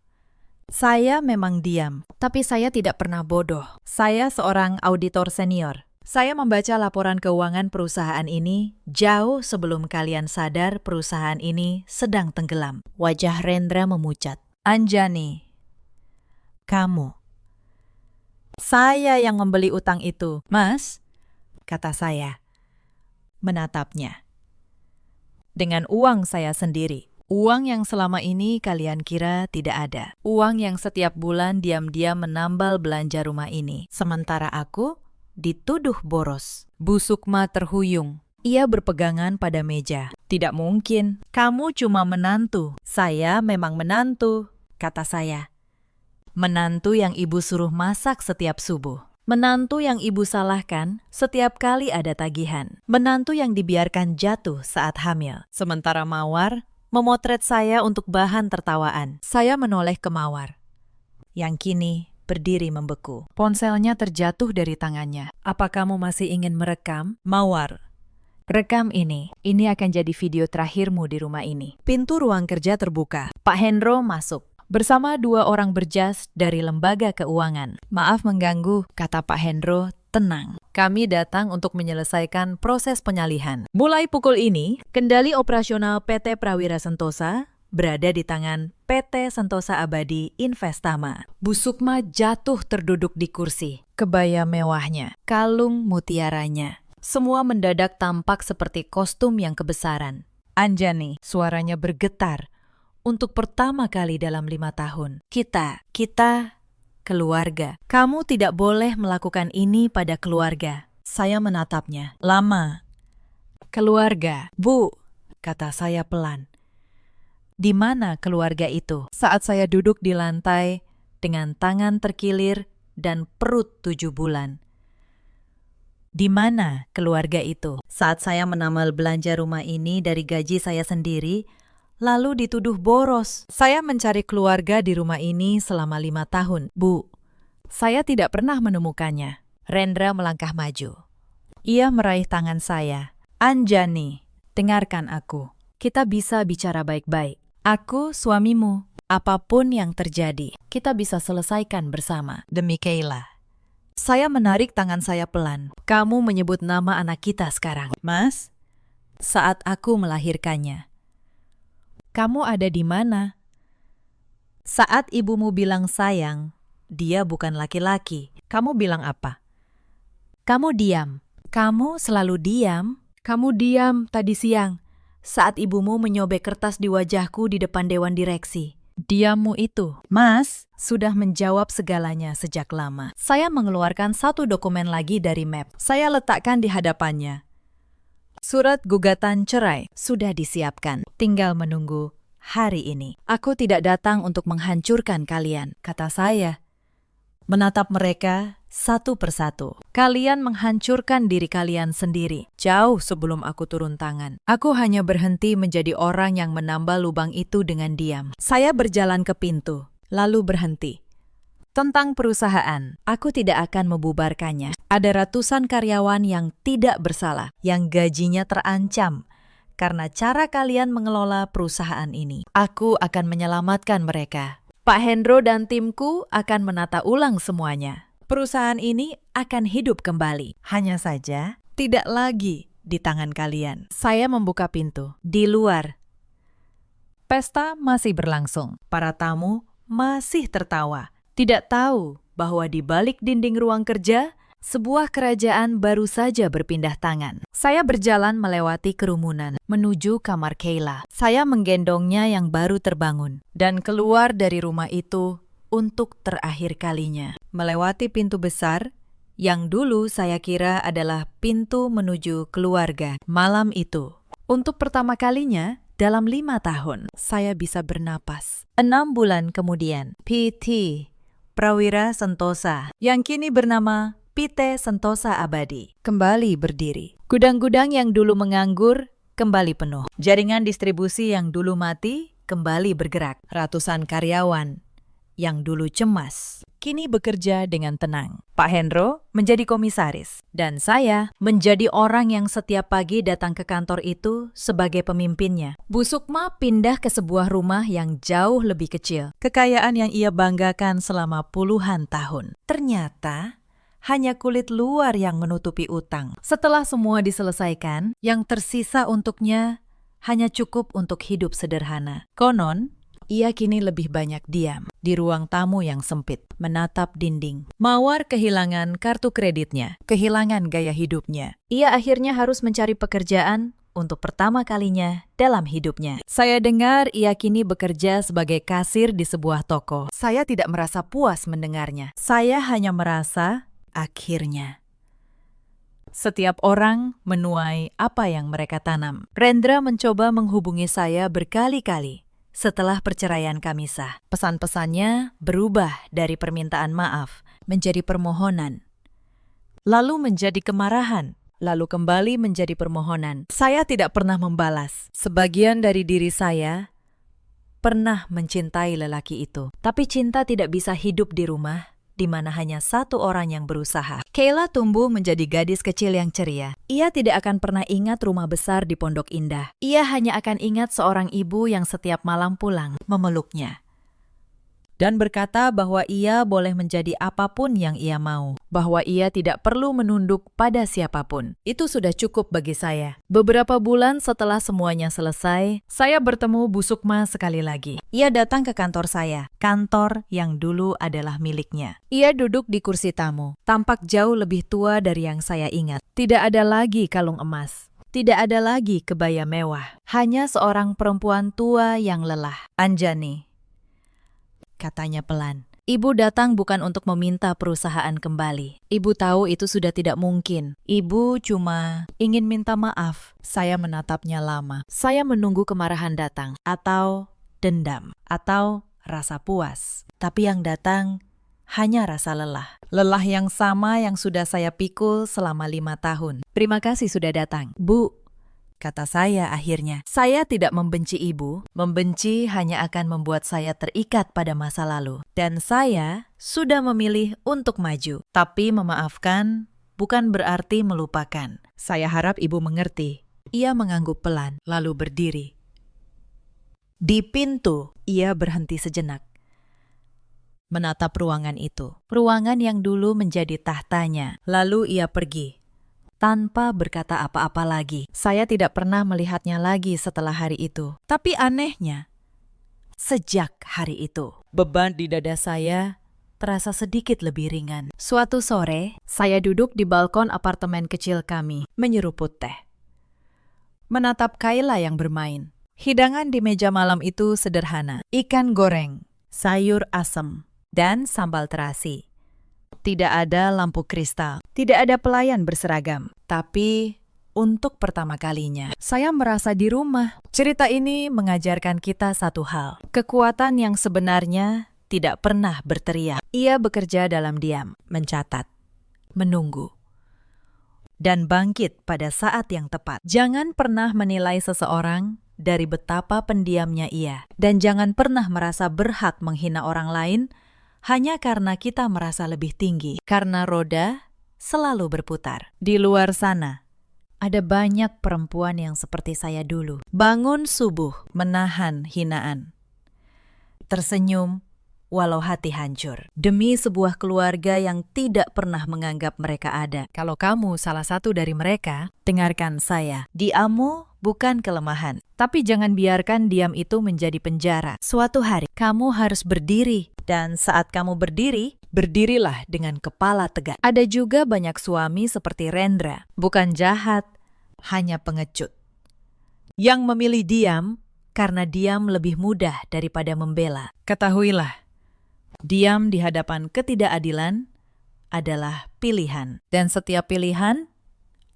Speaker 1: Saya memang diam, tapi saya tidak pernah bodoh. Saya seorang auditor senior. Saya membaca laporan keuangan perusahaan ini jauh sebelum kalian sadar perusahaan ini sedang tenggelam. Wajah Rendra memucat. Anjani, kamu. Saya yang membeli utang itu, Mas, kata saya. Menatapnya. Dengan uang saya sendiri. Uang yang selama ini kalian kira tidak ada. Uang yang setiap bulan diam-diam menambal belanja rumah ini. Sementara aku dituduh boros. Bu Sukma terhuyung. Ia berpegangan pada meja. Tidak mungkin. Kamu cuma menantu. Saya memang menantu, kata saya. Menantu yang ibu suruh masak setiap subuh. Menantu yang ibu salahkan setiap kali ada tagihan. Menantu yang dibiarkan jatuh saat hamil. Sementara Mawar memotret saya untuk bahan tertawaan. Saya menoleh ke Mawar, yang kini berdiri membeku. Ponselnya terjatuh dari tangannya. Apa kamu masih ingin merekam? Mawar, rekam ini. Ini akan jadi video terakhirmu di rumah ini. Pintu ruang kerja terbuka. Pak Hendro masuk bersama 2 orang berjas dari lembaga keuangan. Maaf mengganggu, kata Pak Hendro. Tenang, kami datang untuk menyelesaikan proses penyalihan. Mulai pukul ini, kendali operasional PT Prawira Sentosa berada di tangan PT Sentosa Abadi Investama. Bu Sukma jatuh terduduk di kursi. Kebaya mewahnya, kalung mutiaranya, semua mendadak tampak seperti kostum yang kebesaran. Anjani, suaranya bergetar. Untuk pertama kali dalam 5 tahun, kita keluarga. Kamu tidak boleh melakukan ini pada keluarga. Saya menatapnya. Lama. Keluarga. Bu, kata saya pelan. Di mana keluarga itu? Saat saya duduk di lantai dengan tangan terkilir dan perut 7 bulan. Di mana keluarga itu? Saat saya menamal belanja rumah ini dari gaji saya sendiri, lalu dituduh boros. Saya mencari keluarga di rumah ini selama 5 tahun. Bu, saya tidak pernah menemukannya. Rendra melangkah maju. Ia meraih tangan saya. Anjani, dengarkan aku. Kita bisa bicara baik-baik. Aku suamimu. Apapun yang terjadi, kita bisa selesaikan bersama. Demi Kayla. Saya menarik tangan saya pelan. Kamu menyebut nama anak kita sekarang. Mas, saat aku melahirkannya. Kamu ada di mana? Saat ibumu bilang sayang, dia bukan laki-laki. Kamu bilang apa? Kamu diam. Kamu selalu diam. Kamu diam tadi siang, saat ibumu menyobek kertas di wajahku di depan dewan direksi. Diammu itu, Mas, sudah menjawab segalanya sejak lama. Saya mengeluarkan satu dokumen lagi dari map. Saya letakkan di hadapannya. Surat gugatan cerai sudah disiapkan. Tinggal menunggu hari ini. Aku tidak datang untuk menghancurkan kalian, kata saya. Menatap mereka satu persatu. Kalian menghancurkan diri kalian sendiri, jauh sebelum aku turun tangan. Aku hanya berhenti menjadi orang yang menambal lubang itu dengan diam. Saya berjalan ke pintu, lalu berhenti. Tentang perusahaan, aku tidak akan membubarkannya. Ada ratusan karyawan yang tidak bersalah, yang gajinya terancam karena cara kalian mengelola perusahaan ini. Aku akan menyelamatkan mereka. Pak Hendro dan timku akan menata ulang semuanya. Perusahaan ini akan hidup kembali. Hanya saja, tidak lagi di tangan kalian. Saya membuka pintu. Di luar, pesta masih berlangsung. Para tamu masih tertawa. Tidak tahu bahwa di balik dinding ruang kerja, sebuah kerajaan baru saja berpindah tangan. Saya berjalan melewati kerumunan, menuju kamar Kayla. Saya menggendongnya yang baru terbangun, dan keluar dari rumah itu untuk terakhir kalinya. Melewati pintu besar, yang dulu saya kira adalah pintu menuju keluarga. Malam itu, untuk pertama kalinya dalam 5 tahun, saya bisa bernapas. 6 bulan kemudian, PT, Prawira Sentosa, yang kini bernama PT Sentosa Abadi, kembali berdiri. Gudang-gudang yang dulu menganggur, kembali penuh. Jaringan distribusi yang dulu mati, kembali bergerak. Ratusan karyawan yang dulu cemas, kini bekerja dengan tenang. Pak Hendro menjadi komisaris, dan saya menjadi orang yang setiap pagi datang ke kantor itu sebagai pemimpinnya. Bu Sukma pindah ke sebuah rumah yang jauh lebih kecil. Kekayaan yang ia banggakan selama puluhan tahun. Ternyata hanya kulit luar yang menutupi utang. Setelah semua diselesaikan, yang tersisa untuknya hanya cukup untuk hidup sederhana. Konon, ia kini lebih banyak diam di ruang tamu yang sempit, menatap dinding. Mawar kehilangan kartu kreditnya, kehilangan gaya hidupnya. Ia akhirnya harus mencari pekerjaan untuk pertama kalinya dalam hidupnya. Saya dengar ia kini bekerja sebagai kasir di sebuah toko. Saya tidak merasa puas mendengarnya. Saya hanya merasa akhirnya setiap orang menuai apa yang mereka tanam. Rendra mencoba menghubungi saya berkali-kali setelah perceraian kami sah. Pesan-pesannya berubah dari permintaan maaf menjadi permohonan, lalu menjadi kemarahan, lalu kembali menjadi permohonan. Saya tidak pernah membalas. Sebagian dari diri saya pernah mencintai lelaki itu, tapi cinta tidak bisa hidup di rumah di mana hanya satu orang yang berusaha. Kayla tumbuh menjadi gadis kecil yang ceria. Ia tidak akan pernah ingat rumah besar di Pondok Indah. Ia hanya akan ingat seorang ibu yang setiap malam pulang memeluknya dan berkata bahwa ia boleh menjadi apapun yang ia mau, bahwa ia tidak perlu menunduk pada siapapun. Itu sudah cukup bagi saya. Beberapa bulan setelah semuanya selesai, saya bertemu Bu Sukma sekali lagi. Ia datang ke kantor saya, kantor yang dulu adalah miliknya. Ia duduk di kursi tamu, tampak jauh lebih tua dari yang saya ingat. Tidak ada lagi kalung emas. Tidak ada lagi kebaya mewah. Hanya seorang perempuan tua yang lelah. Anjani, katanya pelan. Ibu datang bukan untuk meminta perusahaan kembali. Ibu tahu itu sudah tidak mungkin. Ibu cuma ingin minta maaf. Saya menatapnya lama. Saya menunggu kemarahan datang, atau dendam, atau rasa puas. Tapi yang datang hanya rasa lelah. Lelah yang sama yang sudah saya pikul selama 5 tahun. Terima kasih sudah datang, Bu, kata saya akhirnya. Saya tidak membenci ibu. Membenci hanya akan membuat saya terikat pada masa lalu. Dan saya sudah memilih untuk maju. Tapi memaafkan bukan berarti melupakan. Saya harap ibu mengerti. Ia mengangguk pelan, lalu berdiri. Di pintu, ia berhenti sejenak. Menatap ruangan itu. Ruangan yang dulu menjadi tahtanya. Lalu ia pergi. Tanpa berkata apa-apa lagi. Saya tidak pernah melihatnya lagi setelah hari itu. Tapi anehnya, sejak hari itu, beban di dada saya terasa sedikit lebih ringan. Suatu sore, saya duduk di balkon apartemen kecil kami, menyeruput teh. Menatap Kayla yang bermain. Hidangan di meja malam itu sederhana. Ikan goreng, sayur asem, dan sambal terasi. Tidak ada lampu kristal, tidak ada pelayan berseragam. Tapi untuk pertama kalinya, saya merasa di rumah. Cerita ini mengajarkan kita satu hal. Kekuatan yang sebenarnya tidak pernah berteriak. Ia bekerja dalam diam, mencatat, menunggu, dan bangkit pada saat yang tepat. Jangan pernah menilai seseorang dari betapa pendiamnya ia. Dan jangan pernah merasa berhak menghina orang lain hanya karena kita merasa lebih tinggi. Karena roda selalu berputar. Di luar sana, ada banyak perempuan yang seperti saya dulu. Bangun subuh, menahan hinaan. Tersenyum, walau hati hancur. Demi sebuah keluarga yang tidak pernah menganggap mereka ada. Kalau kamu salah satu dari mereka, dengarkan saya. Diammu bukan kelemahan. Tapi jangan biarkan diam itu menjadi penjara. Suatu hari, kamu harus berdiri. Dan saat kamu berdiri, berdirilah dengan kepala tegak. Ada juga banyak suami seperti Rendra. Bukan jahat, hanya pengecut. Yang memilih diam karena diam lebih mudah daripada membela. Ketahuilah, diam di hadapan ketidakadilan adalah pilihan. Dan setiap pilihan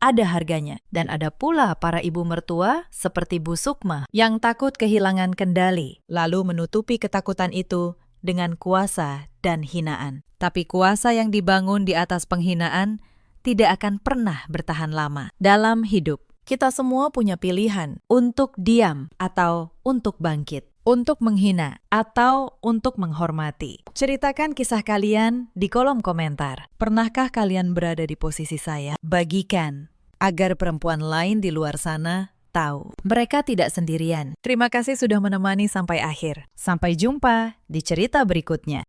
Speaker 1: ada harganya. Dan ada pula para ibu mertua seperti Bu Sukma yang takut kehilangan kendali, lalu menutupi ketakutan itu dengan kuasa dan hinaan. Tapi kuasa yang dibangun di atas penghinaan tidak akan pernah bertahan lama. Dalam hidup, kita semua punya pilihan untuk diam atau untuk bangkit, untuk menghina atau untuk menghormati. Ceritakan kisah kalian di kolom komentar. Pernahkah kalian berada di posisi saya? Bagikan agar perempuan lain di luar sana tahu mereka tidak sendirian. Terima kasih sudah menemani sampai akhir. Sampai jumpa di cerita berikutnya.